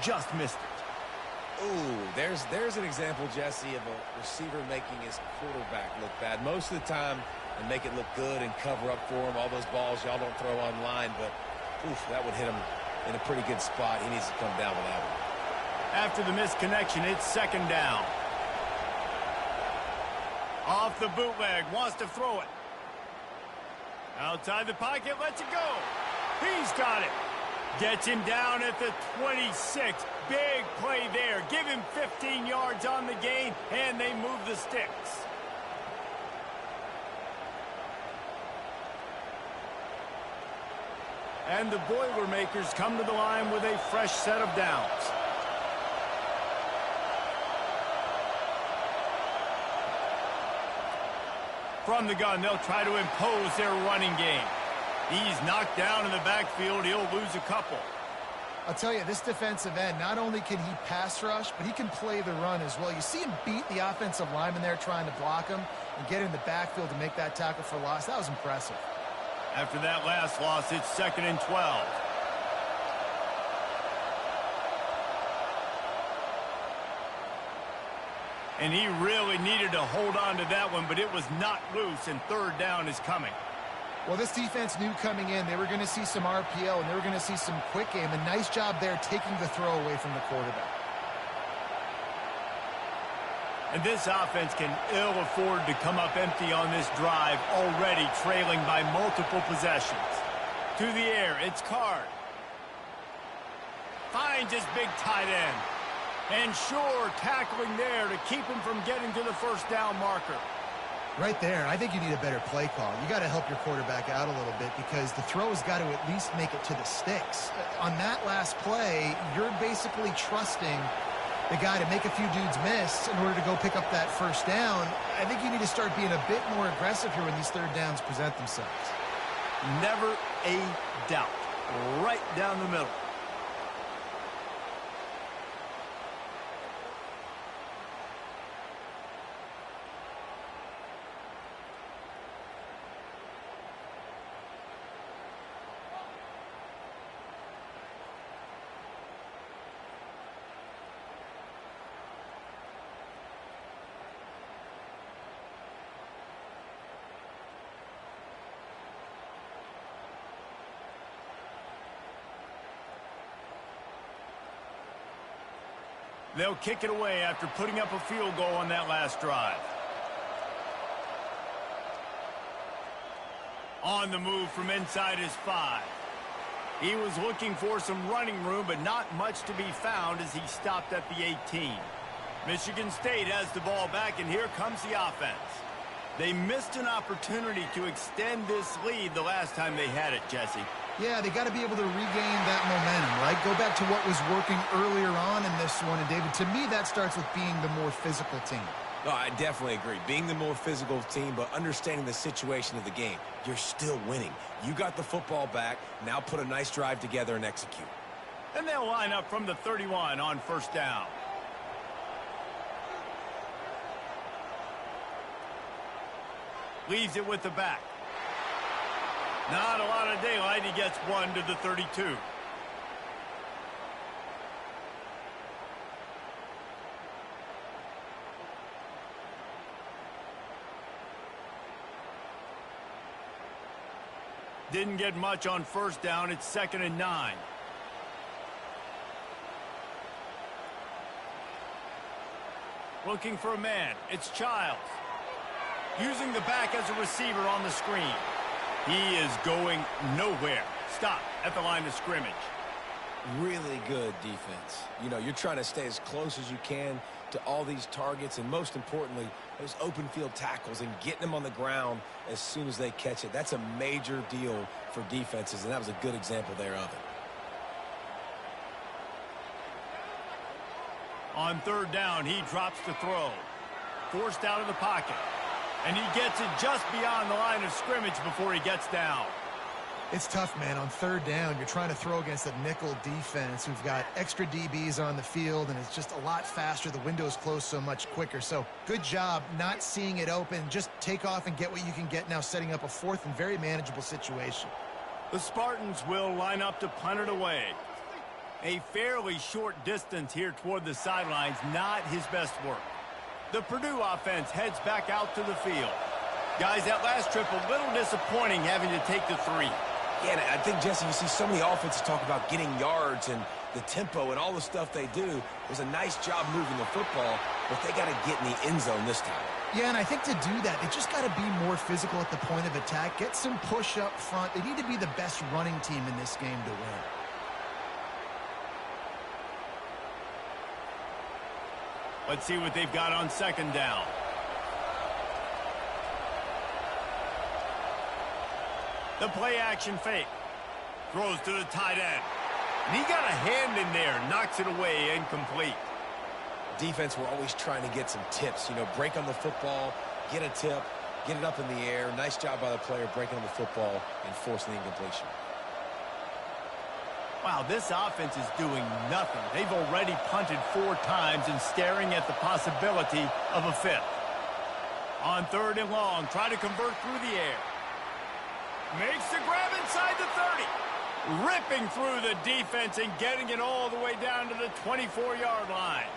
just missed it. Ooh, there's an example, Jesse, of a receiver making his quarterback look bad. Most of the time, and make it look good and cover up for him. All those balls y'all don't throw online, but oof, that would hit him in a pretty good spot. He needs to come down with that one. After the misconnection, it's 2nd down. Off the bootleg, wants to throw it. Outside the pocket, lets it go. He's got it. Gets him down at the 26. Big play there. Give him 15 yards on the gain, and they move the sticks. And the Boilermakers come to the line with a fresh set of downs. From the gun, they'll try to impose their running game. He's knocked down in the backfield. He'll lose a couple. I'll tell you, this defensive end, not only can he pass rush, but he can play the run as well. You see him beat the offensive lineman there trying to block him and get in the backfield to make that tackle for loss. That was impressive. After that last loss, it's 2nd and 12. And he really needed to hold on to that one, but it was not loose, and 3rd down is coming. Well, this defense knew coming in they were going to see some RPO and they were going to see some quick game. A nice job there taking the throw away from the quarterback. And this offense can ill afford to come up empty on this drive, already trailing by multiple possessions. To the air, it's Card. Finds his big tight end. And Shore tackling there to keep him from getting to the 1st down marker. Right there, I think you need a better play call. You got to help your quarterback out a little bit because the throw has got to at least make it to the sticks. On that last play, you're basically trusting the guy to make a few dudes miss in order to go pick up that 1st down. I think you need to start being a bit more aggressive here when these 3rd downs present themselves. Never a doubt. Right down the middle. They'll kick it away after putting up a field goal on that last drive. On the move from inside his 5. He was looking for some running room, but not much to be found as he stopped at the 18. Michigan State has the ball back, and here comes the offense. They missed an opportunity to extend this lead the last time they had it, Jesse. Yeah, they got to be able to regain that momentum, right? Go back to what was working earlier on in this one. And, David, to me, that starts with being the more physical team. No, I definitely agree. Being the more physical team, but understanding the situation of the game. You're still winning. You got the football back. Now put a nice drive together and execute. And they'll line up from the 31 on first down. Leaves it with the back. Not a lot of daylight. He gets one to the 32. Didn't get much on first down. It's 2nd and 9. Looking for a man. It's Childs. Using the back as a receiver on the screen. He is going nowhere. Stop at the line of scrimmage. Really good defense. You know, you're trying to stay as close as you can to all these targets, and most importantly, those open field tackles and getting them on the ground as soon as they catch it. That's a major deal for defenses, and that was a good example there of it. On third down, he drops to throw. Forced out of the pocket. And he gets it just beyond the line of scrimmage before he gets down. It's tough, man. On third down, you're trying to throw against a nickel defense who've got extra DBs on the field, and it's just a lot faster. The window's closed so much quicker. So good job not seeing it open. Just take off and get what you can get now, setting up a fourth and very manageable situation. The Spartans will line up to punt it away. A fairly short distance here toward the sidelines, not his best work. The Purdue offense heads back out to the field. Guys, that last trip a little disappointing having to take the 3. Yeah, and I think, Jesse, you see so many offenses talk about getting yards and the tempo and all the stuff they do. It was a nice job moving the football, but they got to get in the end zone this time. Yeah, and I think to do that, they just got to be more physical at the point of attack. Get some push up front. They need to be the best running team in this game to win. Let's see what they've got on second down. The play action fake. Throws to the tight end. And he got a hand in there. Knocks it away. Incomplete. Defense, we're always trying to get some tips. You know, break on the football, get a tip, get it up in the air. Nice job by the player breaking on the football and forcing the incompletion. Wow, this offense is doing nothing. They've already punted 4 times and staring at the possibility of a 5th. On third and long, try to convert through the air. Makes the grab inside the 30. Ripping through the defense and getting it all the way down to the 24-yard line.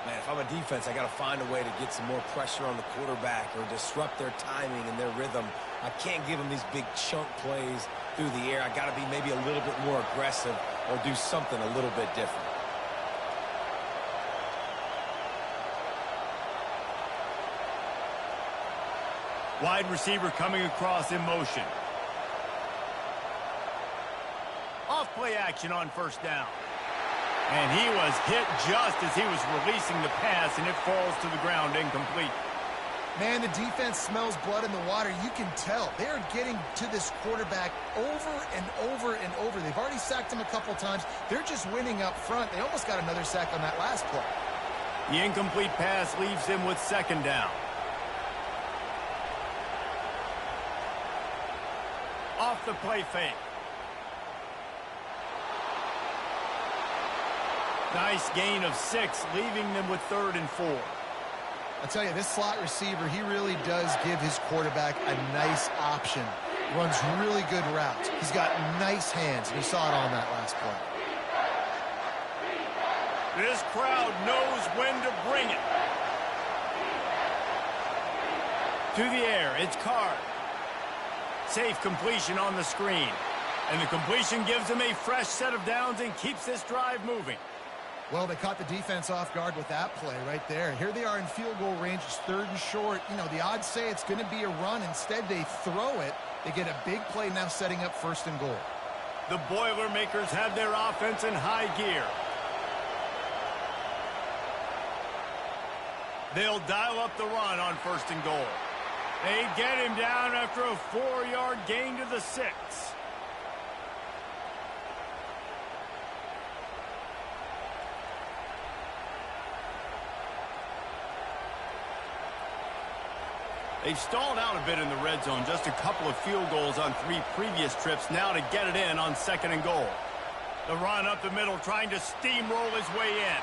Man, if I'm a defense, I got to find a way to get some more pressure on the quarterback or disrupt their timing and their rhythm. I can't give them these big chunk plays through the air. I got to be maybe a little bit more aggressive or do something a little bit different. Wide receiver coming across in motion. Off play action on first down. And he was hit just as he was releasing the pass, and it falls to the ground incomplete. Man, the defense smells blood in the water. You can tell. They're getting to this quarterback over and over and over. They've already sacked him a couple times. They're just winning up front. They almost got another sack on that last play. The incomplete pass leaves him with second down. Off the play fake. Nice gain of 6, leaving them with 3rd and 4. I tell you, this slot receiver, he really does give his quarterback a nice option. Runs really good routes. He's got nice hands, and you saw it on that last play. This crowd knows when to bring it. To the air, it's Card. Safe completion on the screen. And the completion gives him a fresh set of downs and keeps this drive moving. Well, they caught the defense off guard with that play right there. Here they are in field goal range. It's 3rd and short. You know, the odds say it's going to be a run. Instead, they throw it. They get a big play now setting up 1st and goal. The Boilermakers have their offense in high gear. They'll dial up the run on 1st and goal. They get him down after a 4-yard gain to the 6. They've stalled out a bit in the red zone. Just a couple of field goals on 3 previous trips now to get it in on 2nd and goal. The run up the middle, trying to steamroll his way in.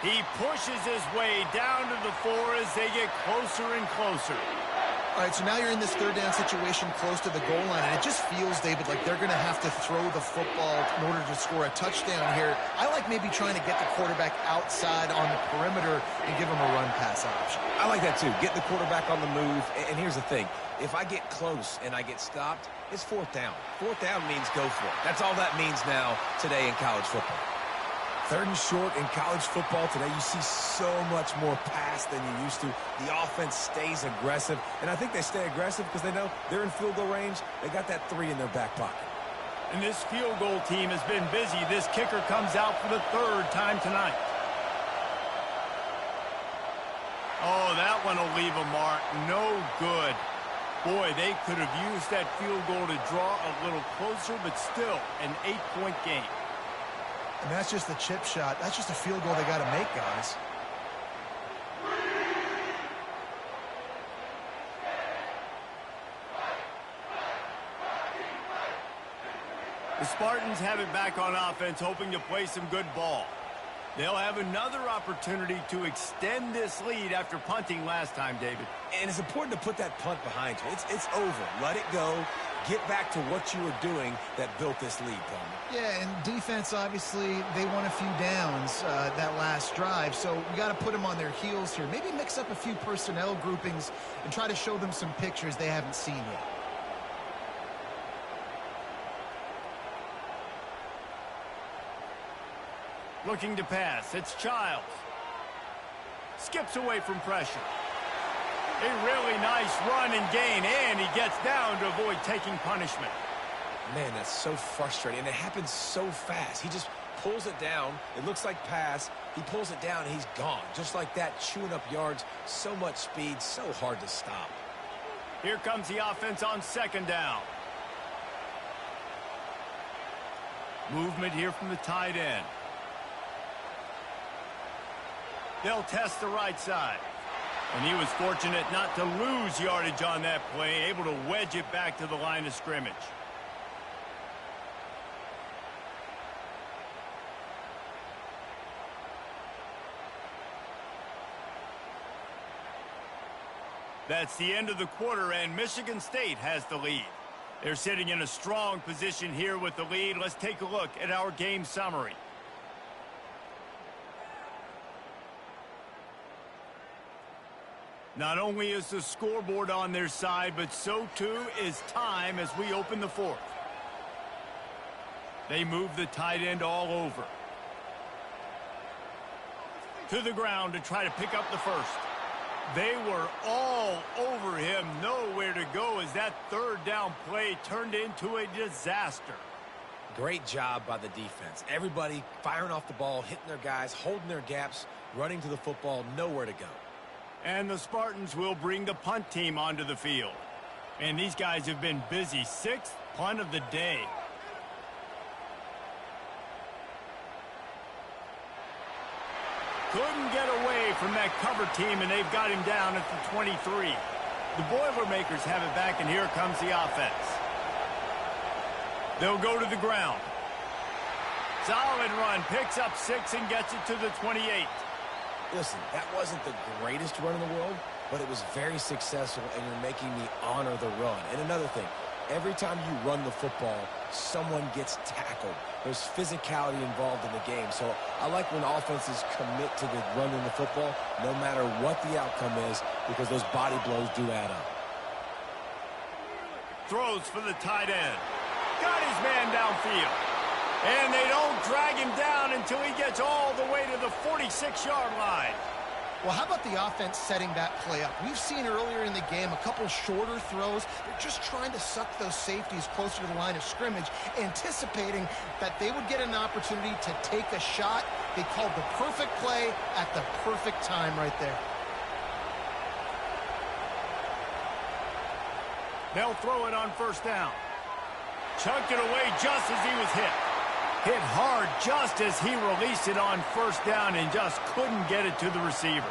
He pushes his way down to the 4 as they get closer and closer. All right, so now you're in this 3rd down situation close to the goal line, and it just feels, David, like they're going to have to throw the football in order to score a touchdown here. I like maybe trying to get the quarterback outside on the perimeter and give him a run-pass option. I like that, too. Get the quarterback on the move. And here's the thing. If I get close and I get stopped, it's 4th down. 4th down means go for it. That's all that means now today in college football. 3rd and short in college football today, you see so much more pass than you used to. The offense stays aggressive, and I think they stay aggressive because they know they're in field goal range. They got that 3 in their back pocket. And this field goal team has been busy. This kicker comes out for the 3rd time tonight. Oh, that one will leave a mark. No good. Boy, they could have used that field goal to draw a little closer, but still an 8-point game. And that's just a chip shot. That's just a field goal they got to make, guys. The Spartans have it back on offense, hoping to play some good ball. They'll have another opportunity to extend this lead after punting last time, David. And it's important to put that punt behind you. It's over. Let it go. Get back to what you were doing that built this lead, Palmer. Yeah, and defense, obviously, they won a few downs that last drive, so we got to put them on their heels here. Maybe mix up a few personnel groupings and try to show them some pictures they haven't seen yet. Looking to pass. It's Childs. Skips away from pressure. A really nice run and gain, and he gets down to avoid taking punishment. Man, that's so frustrating, and it happens so fast. He just pulls it down. It looks like pass. He pulls it down, and he's gone. Just like that, chewing up yards. So much speed, so hard to stop. Here comes the offense on 2nd down. Movement here from the tight end. They'll test the right side. And he was fortunate not to lose yardage on that play, able to wedge it back to the line of scrimmage. That's the end of the quarter, and Michigan State has the lead. They're sitting in a strong position here with the lead. Let's take a look at our game summary. Not only is the scoreboard on their side, but so too is time as we open the 4th. They move the tight end all over. To the ground to try to pick up the 1st. They were all over him, nowhere to go as that 3rd down play turned into a disaster. Great job by the defense. Everybody firing off the ball, hitting their guys, holding their gaps, running to the football, nowhere to go. And the Spartans will bring the punt team onto the field. And these guys have been busy. 6th punt of the day. Couldn't get away from that cover team, and they've got him down at the 23. The Boilermakers have it back, and here comes the offense. They'll go to the ground. Solid run. Picks up 6 and gets it to the 28. Listen, that wasn't the greatest run in the world, but it was very successful, and you're making me honor the run. And another thing, every time you run the football, someone gets tackled. There's physicality involved in the game. So I like when offenses commit to the running the football, no matter what the outcome is, because those body blows do add up. Throws for the tight end. Got his man downfield. And they don't drag him down until he gets all the way to the 46-yard line. Well, how about the offense setting that play up? We've seen earlier in the game a couple shorter throws. They're just trying to suck those safeties closer to the line of scrimmage, anticipating that they would get an opportunity to take a shot. They called the perfect play at the perfect time right there. They'll throw it on 1st down. Chunked it away just as he was hit. Hit hard just as he released it on 1st down and just couldn't get it to the receiver.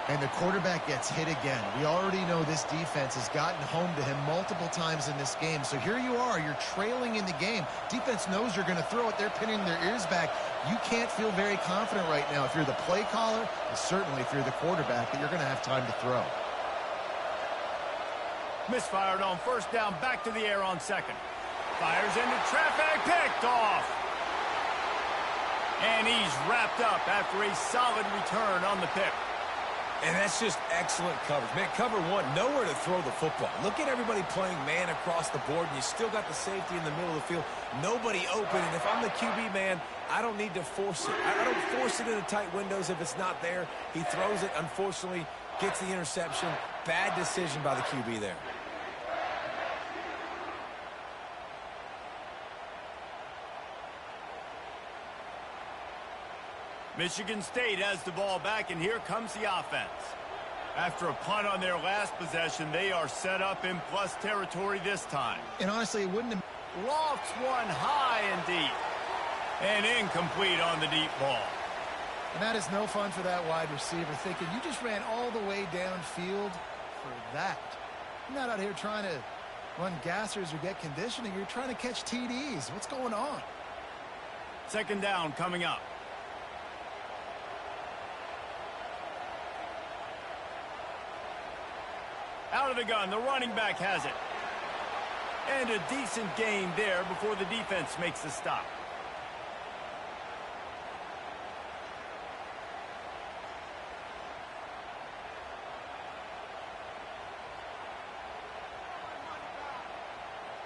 And the quarterback gets hit again. We already know this defense has gotten home to him multiple times in this game. So here you are, you're trailing in the game. Defense knows you're going to throw it. They're pinning their ears back. You can't feel very confident right now if you're the play caller, and certainly if you're the quarterback, that you're going to have time to throw. Misfired on first down, back to the air on second. Fires into traffic, picked off. And he's wrapped up after a solid return on the pick. And that's just excellent coverage. Man, cover one, nowhere to throw the football. Look at everybody playing man across the board, and you still got the safety in the middle of the field. Nobody open, and if I'm the QB, man, I don't need to force it. I don't force it into tight windows if it's not there. He throws it, unfortunately, gets the interception. Bad decision by the QB there. Michigan State has the ball back, and here comes the offense. After a punt on their last possession, they are set up in plus territory this time. And honestly, it wouldn't have... Lofts one high and deep. And incomplete on the deep ball. And that is no fun for that wide receiver, thinking you just ran all the way downfield for that. You're not out here trying to run gassers or get conditioning. You're trying to catch TDs. What's going on? Second down coming up. Out of the gun, the running back has it. And a decent gain there before the defense makes the stop.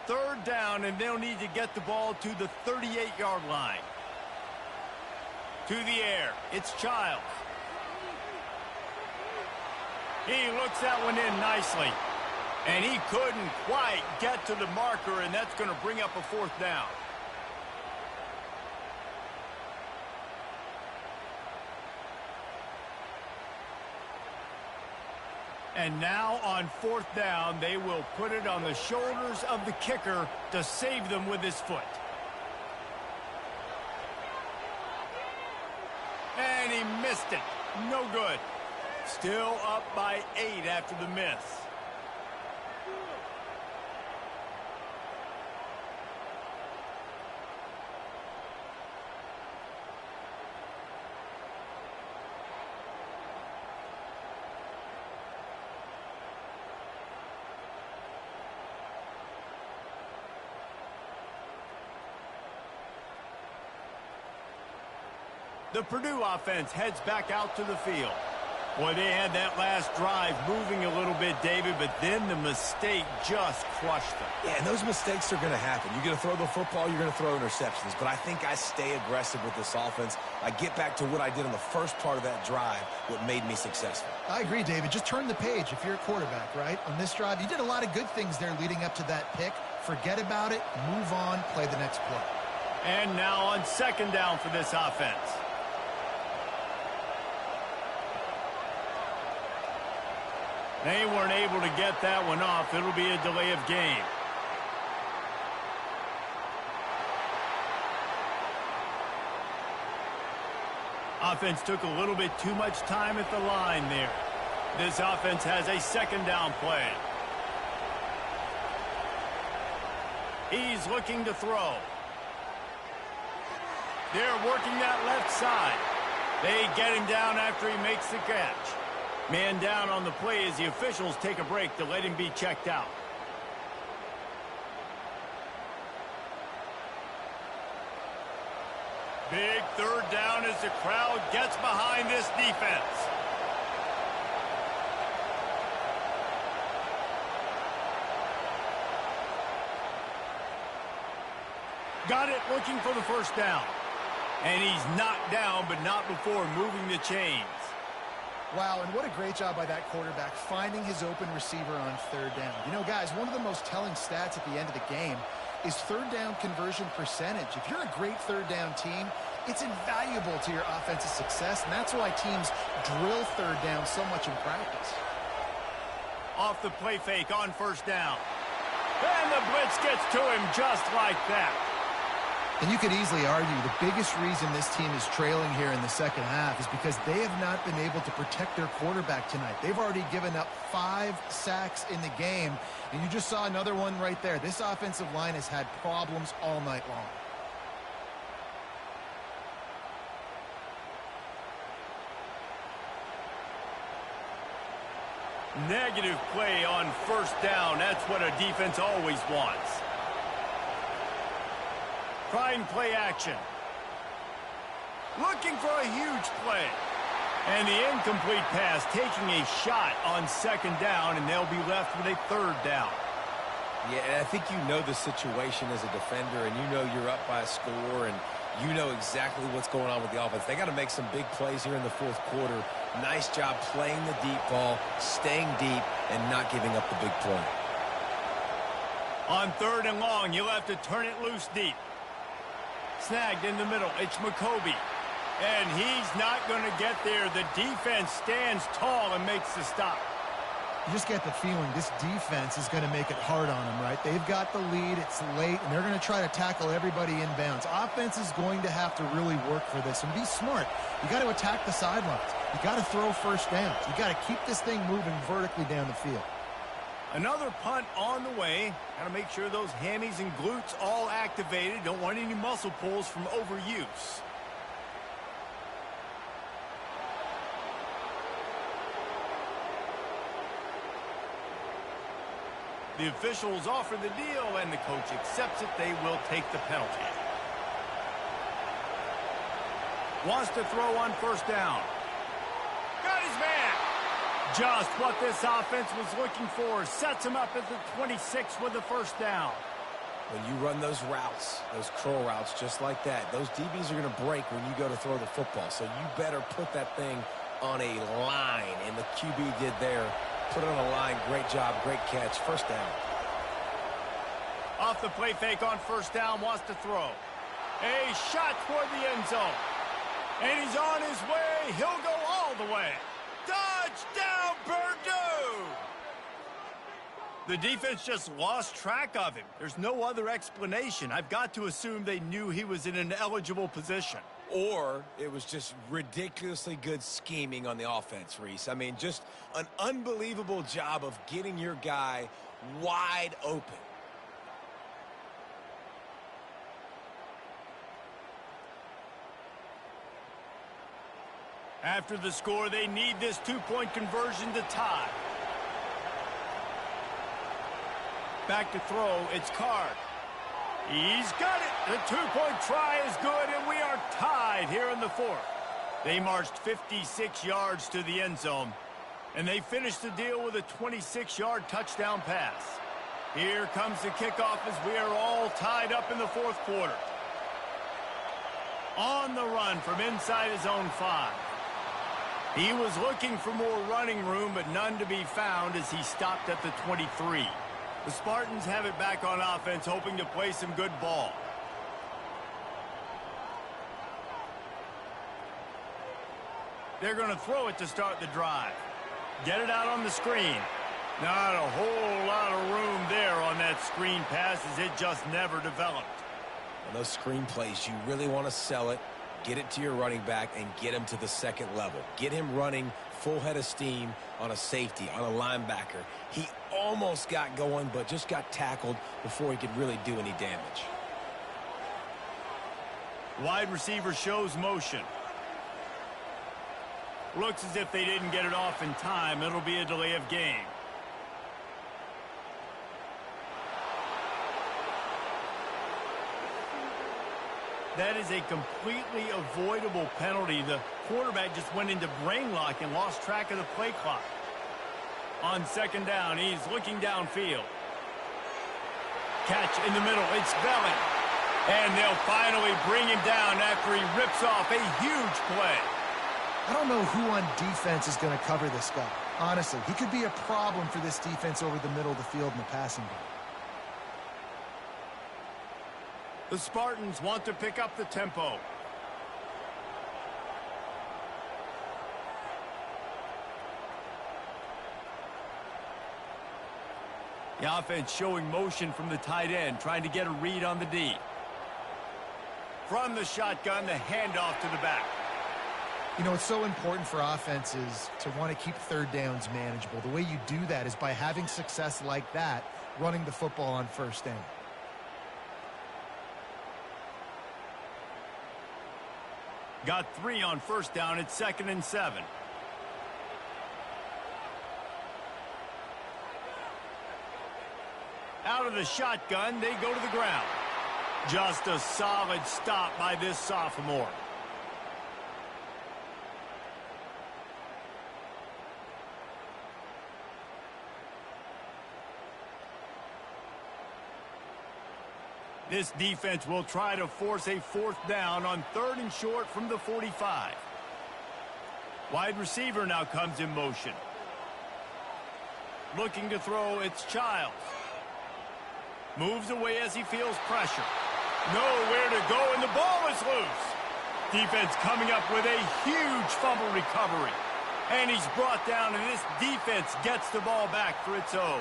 Third down, and they'll need to get the ball to the 38-yard line. To the air, it's Childs. He looks that one in nicely. And he couldn't quite get to the marker, and that's going to bring up a fourth down. And now on fourth down, they will put it on the shoulders of the kicker to save them with his foot. And he missed it. No good. Still up by 8 after the miss. The Purdue offense heads back out to the field. Boy, they had that last drive moving a little bit, David, but then the mistake just crushed them. Yeah, and those mistakes are going to happen. You're going to throw the football, you're going to throw interceptions. But I think I stay aggressive with this offense. I get back to what I did on the first part of that drive, what made me successful. I agree, David. Just turn the page if you're a quarterback, right? On this drive, you did a lot of good things there leading up to that pick. Forget about it, move on, play the next play. And now on second down for this offense. They weren't able to get that one off. It'll be a delay of game. Offense took a little bit too much time at the line there. This offense has a second down play. He's looking to throw. They're working that left side. They get him down after he makes the catch. Man down on the play as the officials take a break to let him be checked out. Big third down as the crowd gets behind this defense. Got it, looking for the first down. And he's knocked down, but not before moving the chains. Wow, and what a great job by that quarterback, finding his open receiver on third down. You know, guys, one of the most telling stats at the end of the game is third down conversion percentage. If you're a great third down team, it's invaluable to your offensive success, and that's why teams drill third down so much in practice. Off the play fake on first down. And the blitz gets to him just like that. And you could easily argue the biggest reason this team is trailing here in the second half is because they have not been able to protect their quarterback tonight. They've already given up 5 sacks in the game, and you just saw another one right there. This offensive line has had problems all night long. Negative play on first down. That's what a defense always wants. Trying play action. Looking for a huge play. And the incomplete pass taking a shot on second down, and they'll be left with a third down. Yeah, and I think you know the situation as a defender, and you know you're up by a score, and you know exactly what's going on with the offense. They got to make some big plays here in the fourth quarter. Nice job playing the deep ball, staying deep, and not giving up the big play. On third and long, you'll have to turn it loose deep. Snagged in the middle. It's McCoby. And he's not going to get there. The defense stands tall and makes the stop. You just get the feeling this defense is going to make it hard on them, right? They've got the lead. It's late, and they're going to try to tackle everybody inbounds. Offense is going to have to really work for this and be smart. You got to attack the sidelines. You got to throw first downs. You got to keep this thing moving vertically down the field. Another punt on the way. Got to make sure those hammies and glutes all activated. Don't want any muscle pulls from overuse. The officials offer the deal, and the coach accepts it. They will take the penalty. Wants to throw on first down. Got his man. Just what this offense was looking for. Sets him up at the 26 with the first down. When you run those routes, those curl routes just like that, those DBs are going to break when you go to throw the football. So you better put that thing on a line, and the QB did there. Put it on a line. Great job. Great catch. First down. Off the play fake on first down. Wants to throw. A shot toward the end zone. And he's on his way. He'll go all the way. Touchdown, Purdue! The defense just lost track of him. There's no other explanation. I've got to assume they knew he was in an eligible position. Or it was just ridiculously good scheming on the offense, Reese. I mean, just an unbelievable job of getting your guy wide open. After the score, they need this two-point conversion to tie. Back to throw, it's Card. He's got it. The two-point try is good, and we are tied here in the fourth. They marched 56 yards to the end zone, and they finished the deal with a 26-yard touchdown pass. Here comes the kickoff as we are all tied up in the fourth quarter. On the run from inside his own 5. He was looking for more running room, but none to be found as he stopped at the 23. The Spartans have it back on offense, hoping to play some good ball. They're going to throw it to start the drive. Get it out on the screen. Not a whole lot of room there on that screen pass as it just never developed. On those screen plays, you really want to sell it, get it to your running back, and get him to the second level. Get him running full head of steam on a safety, on a linebacker. He almost got going, but just got tackled before he could really do any damage. Wide receiver shows motion. Looks as if they didn't get it off in time. It'll be a delay of game. That is a completely avoidable penalty. The quarterback just went into brain lock and lost track of the play clock. On second down, he's looking downfield. Catch in the middle. It's Belling. And they'll finally bring him down after he rips off a huge play. I don't know who on defense is going to cover this guy. Honestly, he could be a problem for this defense over the middle of the field in the passing game. The Spartans want to pick up the tempo. The offense showing motion from the tight end, trying to get a read on the D. from the shotgun, the handoff to the back. You know, it's so important for offenses to want to keep third downs manageable. The way you do that is by having success like that, running the football on first down. Got 3 on first down. It's 2nd and 7. Out of the shotgun, they go to the ground. Just a solid stop by this sophomore. This defense will try to force a 4th down on 3rd and short from the 45. Wide receiver now comes in motion. Looking to throw, it's Childs. Moves away as he feels pressure. Nowhere to go, and the ball is loose. Defense coming up with a huge fumble recovery. And he's brought down, and this defense gets the ball back for its own.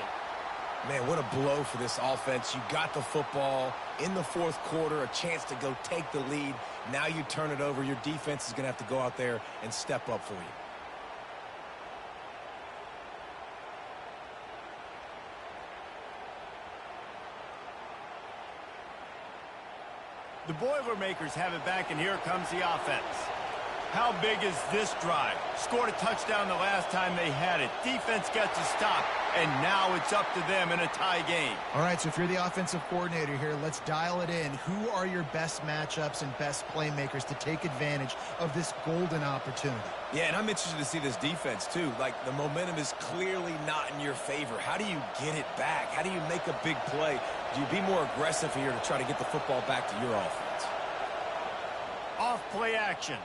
Man, what a blow for this offense. You got the football in the 4th quarter, a chance to go take the lead. Now you turn it over. Your defense is going to have to go out there and step up for you. The Boilermakers have it back, and here comes the offense. How big is this drive? Scored a touchdown the last time they had it. Defense gets a stop, and now it's up to them in a tie game. All right, so if you're the offensive coordinator here, let's dial it in. Who are your best matchups and best playmakers to take advantage of this golden opportunity? Yeah, and I'm interested to see this defense, too. Like, the momentum is clearly not in your favor. How do you get it back? How do you make a big play? Do you be more aggressive here to try to get the football back to your offense? Off play action.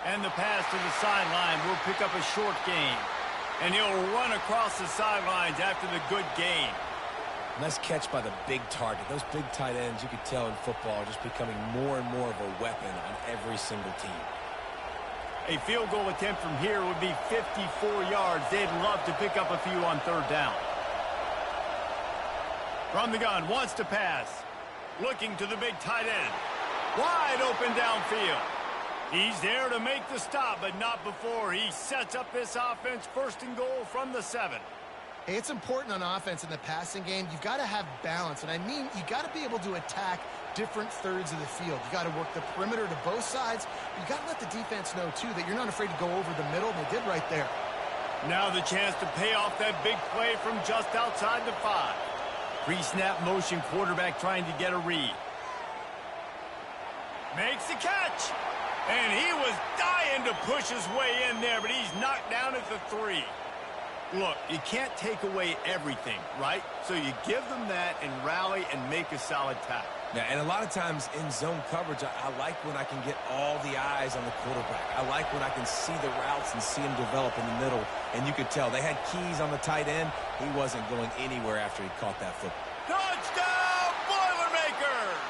And the pass to the sideline will pick up a short gain. And he'll run across the sidelines after the good gain. Nice catch by the big target. Those big tight ends, you could tell in football, are just becoming more and more of a weapon on every single team. A field goal attempt from here would be 54 yards. They'd love to pick up a few on 3rd down. From the gun, wants to pass. Looking to the big tight end. Wide open downfield. He's there to make the stop, but not before he sets up this offense 1st and goal from the 7. Hey, it's important on offense in the passing game. You've got to have balance, and I mean you got to be able to attack different thirds of the field. You got to work the perimeter to both sides. You got to let the defense know, too, that you're not afraid to go over the middle. They did right there. Now the chance to pay off that big play from just outside the 5. Pre-snap motion, quarterback trying to get a read. Makes the catch. And he was dying to push his way in there, but he's knocked down at the 3. Look, you can't take away everything, right? So you give them that and rally and make a solid tackle. Yeah, and a lot of times in zone coverage, I like when I can get all the eyes on the quarterback. I like when I can see the routes and see him develop in the middle. And you could tell they had keys on the tight end. He wasn't going anywhere after he caught that football. Touchdown, Boilermakers!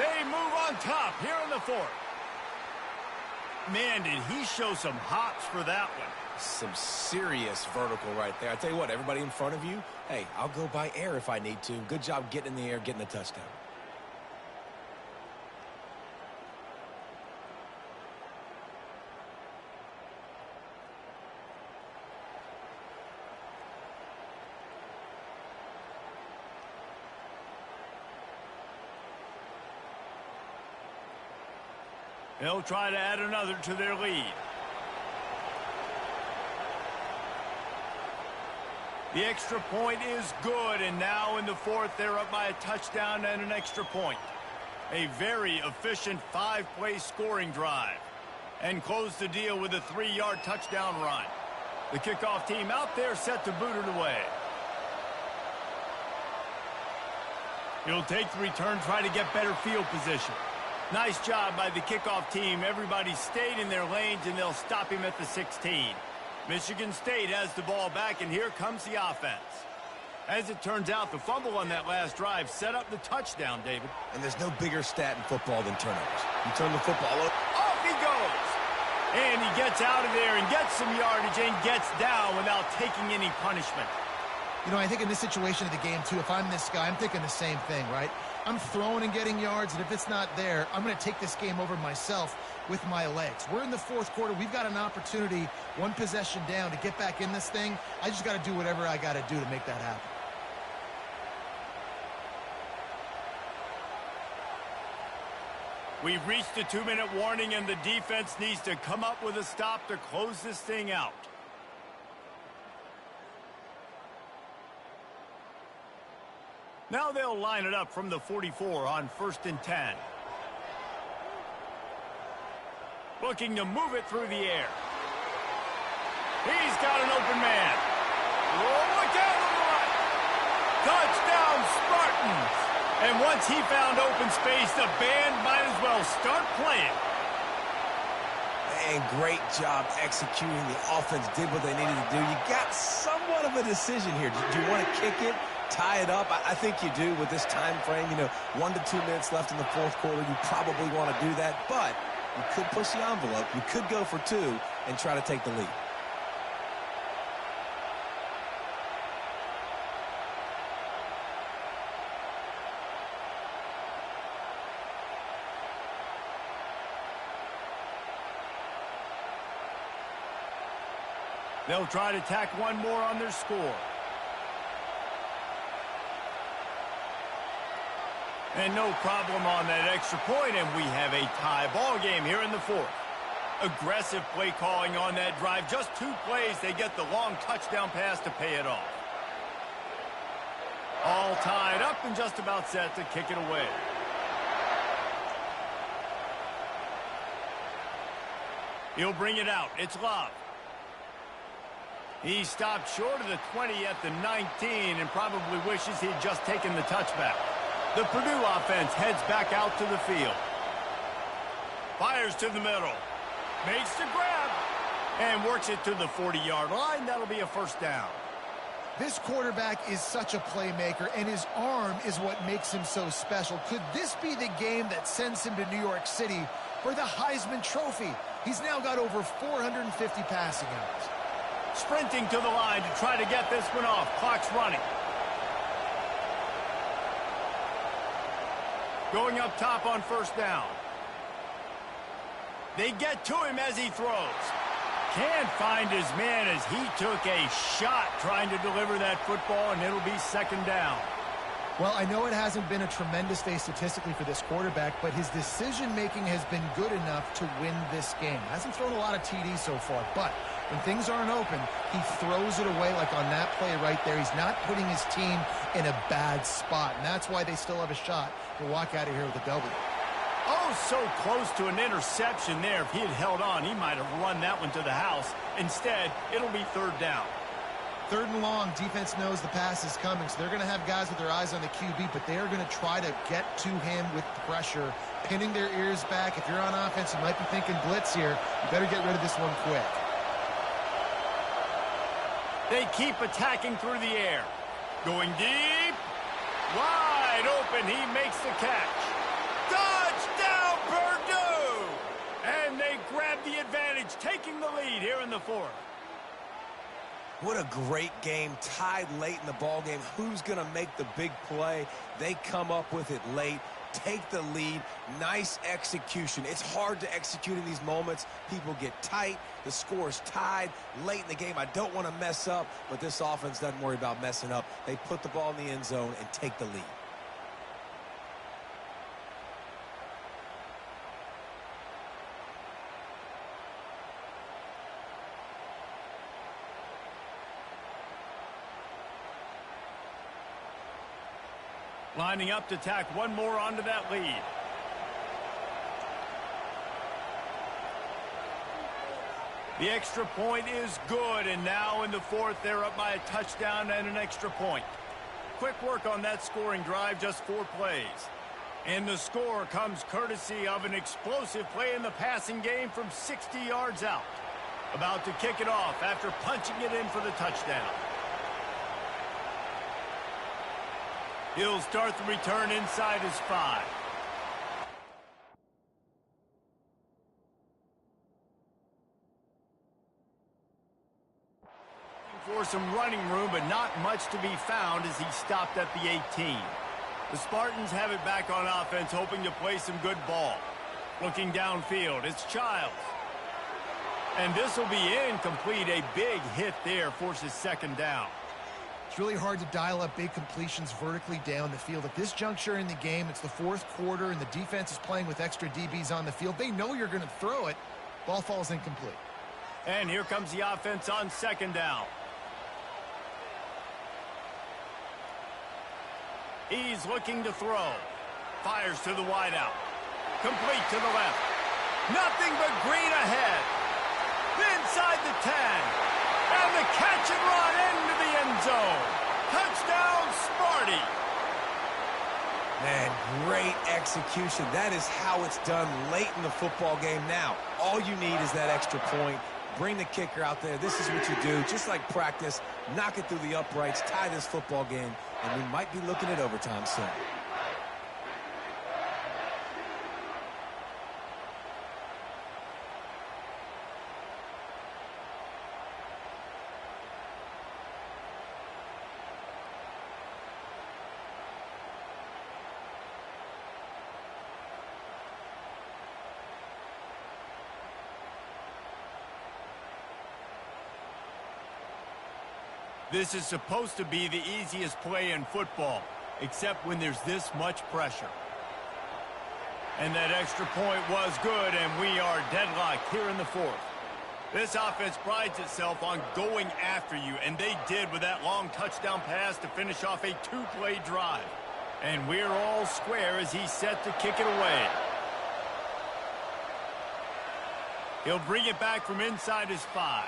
They move on top here in the 4th. Man, did he show some hops for that one. Some serious vertical right there. I tell you what, everybody in front of you, hey, I'll go by air if I need to. Good job getting in the air, getting the touchdown. They'll try to add another to their lead. The extra point is good, and now in the 4th, they're up by a touchdown and an extra point. A very efficient 5-play scoring drive. And close the deal with a 3-yard touchdown run. The kickoff team out there set to boot it away. He'll take the return, try to get better field position. Nice job by the kickoff team. Everybody stayed in their lanes, and they'll stop him at the 16. Michigan State has the ball back, and here comes the offense. As it turns out, the fumble on that last drive set up the touchdown, David. And there's no bigger stat in football than turnovers. You turn the football over. Off he goes! And he gets out of there and gets some yardage and gets down without taking any punishment. You know, I think in this situation of the game, too, if I'm this guy, I'm thinking the same thing, right? I'm throwing and getting yards, and if it's not there, I'm going to take this game over myself with my legs. We're in the fourth quarter. We've got an opportunity, one possession down, to get back in this thing. I just got to do whatever I got to do to make that happen. We've reached the 2-minute warning, and the defense needs to come up with a stop to close this thing out. Now they'll line it up from the 44 on 1st and 10. Looking to move it through the air. He's got an open man. Oh, look out on the right. Touchdown, Spartans. And once he found open space, the band might as well start playing. And great job executing. The offense did what they needed to do. You got somewhat of a decision here. Do you want to kick it, tie it up? I think you do with this time frame. 1 to 2 minutes left in the fourth quarter. You probably want to do that, but you could push the envelope. You could go for 2 and try to take the lead. They'll try to tack one more on their score. And no problem on that extra point, and we have a tie ball game here in the fourth. Aggressive play calling on that drive. Just 2 plays, they get the long touchdown pass to pay it off. All tied up and just about set to kick it away. He'll bring it out. It's Love. He stopped short of the 20 at the 19 and probably wishes he'd just taken the touchback. The Purdue offense heads back out to the field. Fires to the middle. Makes the grab. And works it to the 40-yard line. That'll be a first down. This quarterback is such a playmaker, and his arm is what makes him so special. Could this be the game that sends him to New York City for the Heisman Trophy? He's now got over 450 passing yards. Sprinting to the line to try to get this one off. Clock's running. Going up top on first down. They get to him as he throws. Can't find his man as he took a shot trying to deliver that football, and it'll be second down. Well, I know it hasn't been a tremendous day statistically for this quarterback, but his decision-making has been good enough to win this game. Hasn't thrown a lot of TDs so far, but when things aren't open, he throws it away like on that play right there. He's not putting his team in a bad spot, and that's why they still have a shot to walk out of here with a W. Oh, so close to an interception there. If he had held on, he might have run that one to the house. Instead, it'll be third down. Third and long, defense knows the pass is coming, so they're going to have guys with their eyes on the QB, but they are going to try to get to him with pressure, pinning their ears back. If you're on offense, you might be thinking blitz here. You better get rid of this one quick. They keep attacking through the air. Going deep. Wide open. He makes the catch. Touchdown, Purdue! And they grab the advantage, taking the lead here in the fourth. What a great game, tied late in the ball game. Who's going to make the big play? They come up with it late, take the lead. Nice execution. It's hard to execute in these moments. People get tight. The score is tied late in the game. I don't want to mess up, but this offense doesn't worry about messing up. They put the ball in the end zone and take the lead. Lining up to tack one more onto that lead. The extra point is good, and now in the fourth, they're up by a touchdown and an extra point. Quick work on that scoring drive, just 4 plays. And the score comes courtesy of an explosive play in the passing game from 60 yards out. About to kick it off after punching it in for the touchdown. He'll start the return inside his 5. For some running room, but not much to be found as he stopped at the 18. The Spartans have it back on offense, hoping to play some good ball. Looking downfield, it's Childs. And this will be incomplete. A big hit there forces second down. It's really hard to dial up big completions vertically down the field. At this juncture in the game, it's the fourth quarter, and the defense is playing with extra DBs on the field. They know you're going to throw it. Ball falls incomplete. And here comes the offense on second down. He's looking to throw. Fires to the wideout. Complete to the left. Nothing but green ahead. Inside the 10. And the catch and run into the end zone. Touchdown, Sparty. Man, great execution. That is how it's done late in the football game now. All you need is that extra point. Bring the kicker out there. This is what you do. Just like practice, knock it through the uprights, tie this football game, and we might be looking at overtime soon. This is supposed to be the easiest play in football, except when there's this much pressure. And that extra point was good, and we are deadlocked here in the fourth. This offense prides itself on going after you, and they did with that long touchdown pass to finish off a two-play drive. And we're all square as he's set to kick it away. He'll bring it back from inside his 5.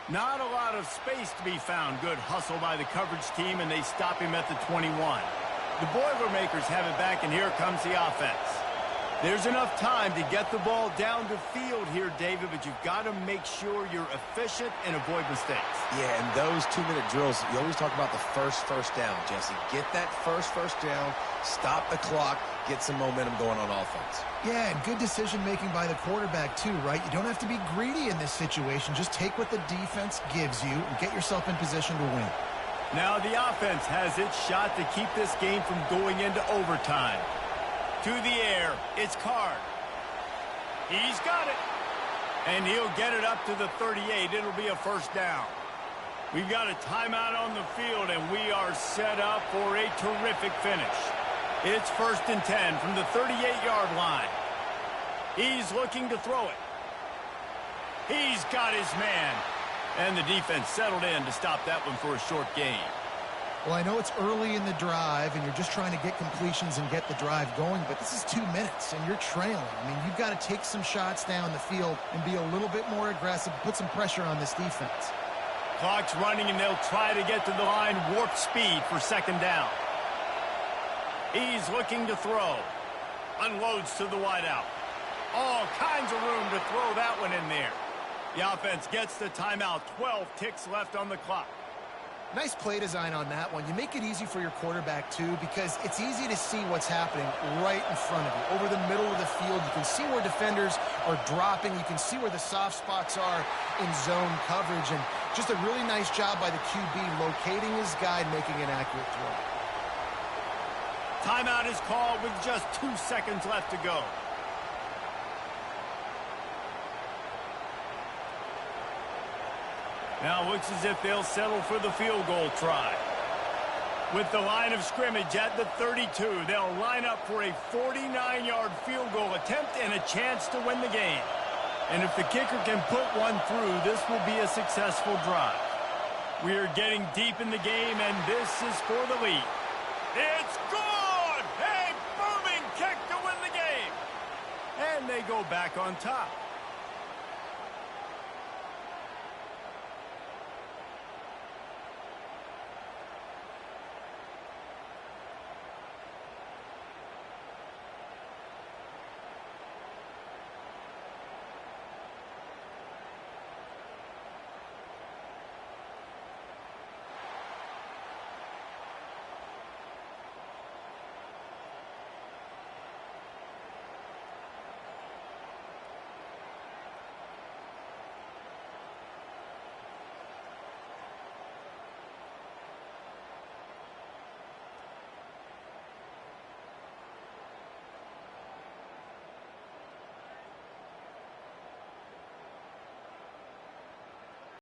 Not a lot of space to be found. Good hustle by the coverage team, and they stop him at the 21. The Boilermakers have it back, and here comes the offense. There's enough time to get the ball down the field here, David, but you've got to make sure you're efficient and avoid mistakes. Yeah, and those 2-minute drills, you always talk about the first down, Jesse. Get that first down, stop the clock, get some momentum going on offense. Yeah, and good decision-making by the quarterback, too, right? You don't have to be greedy in this situation. Just take what the defense gives you and get yourself in position to win. Now the offense has its shot to keep this game from going into overtime. To the air, it's Card. He's got it. And he'll get it up to the 38. It'll be a first down. We've got a timeout on the field, and we are set up for a terrific finish. It's 1st and 10 from the 38-yard line. He's looking to throw it. He's got his man. And the defense settled in to stop that one for a short gain. Well, I know it's early in the drive, and you're just trying to get completions and get the drive going, but this is 2 minutes, and you're trailing. I mean, you've got to take some shots down the field and be a little bit more aggressive, put some pressure on this defense. Clock's running, and they'll try to get to the line warp speed for second down. He's looking to throw. Unloads to the wideout. All kinds of room to throw that one in there. The offense gets the timeout. 12 ticks left on the clock. Nice play design on that one. You make it easy for your quarterback, too, because it's easy to see what's happening right in front of you. Over the middle of the field, you can see where defenders are dropping. You can see where the soft spots are in zone coverage. And just a really nice job by the QB locating his guy and making an accurate throw. Timeout is called with just 2 seconds left to go. Now it looks as if they'll settle for the field goal try. With the line of scrimmage at the 32, they'll line up for a 49-yard field goal attempt and a chance to win the game. And if the kicker can put one through, this will be a successful drive. We are getting deep in the game, and this is for the lead. It's good! A booming kick to win the game! And they go back on top.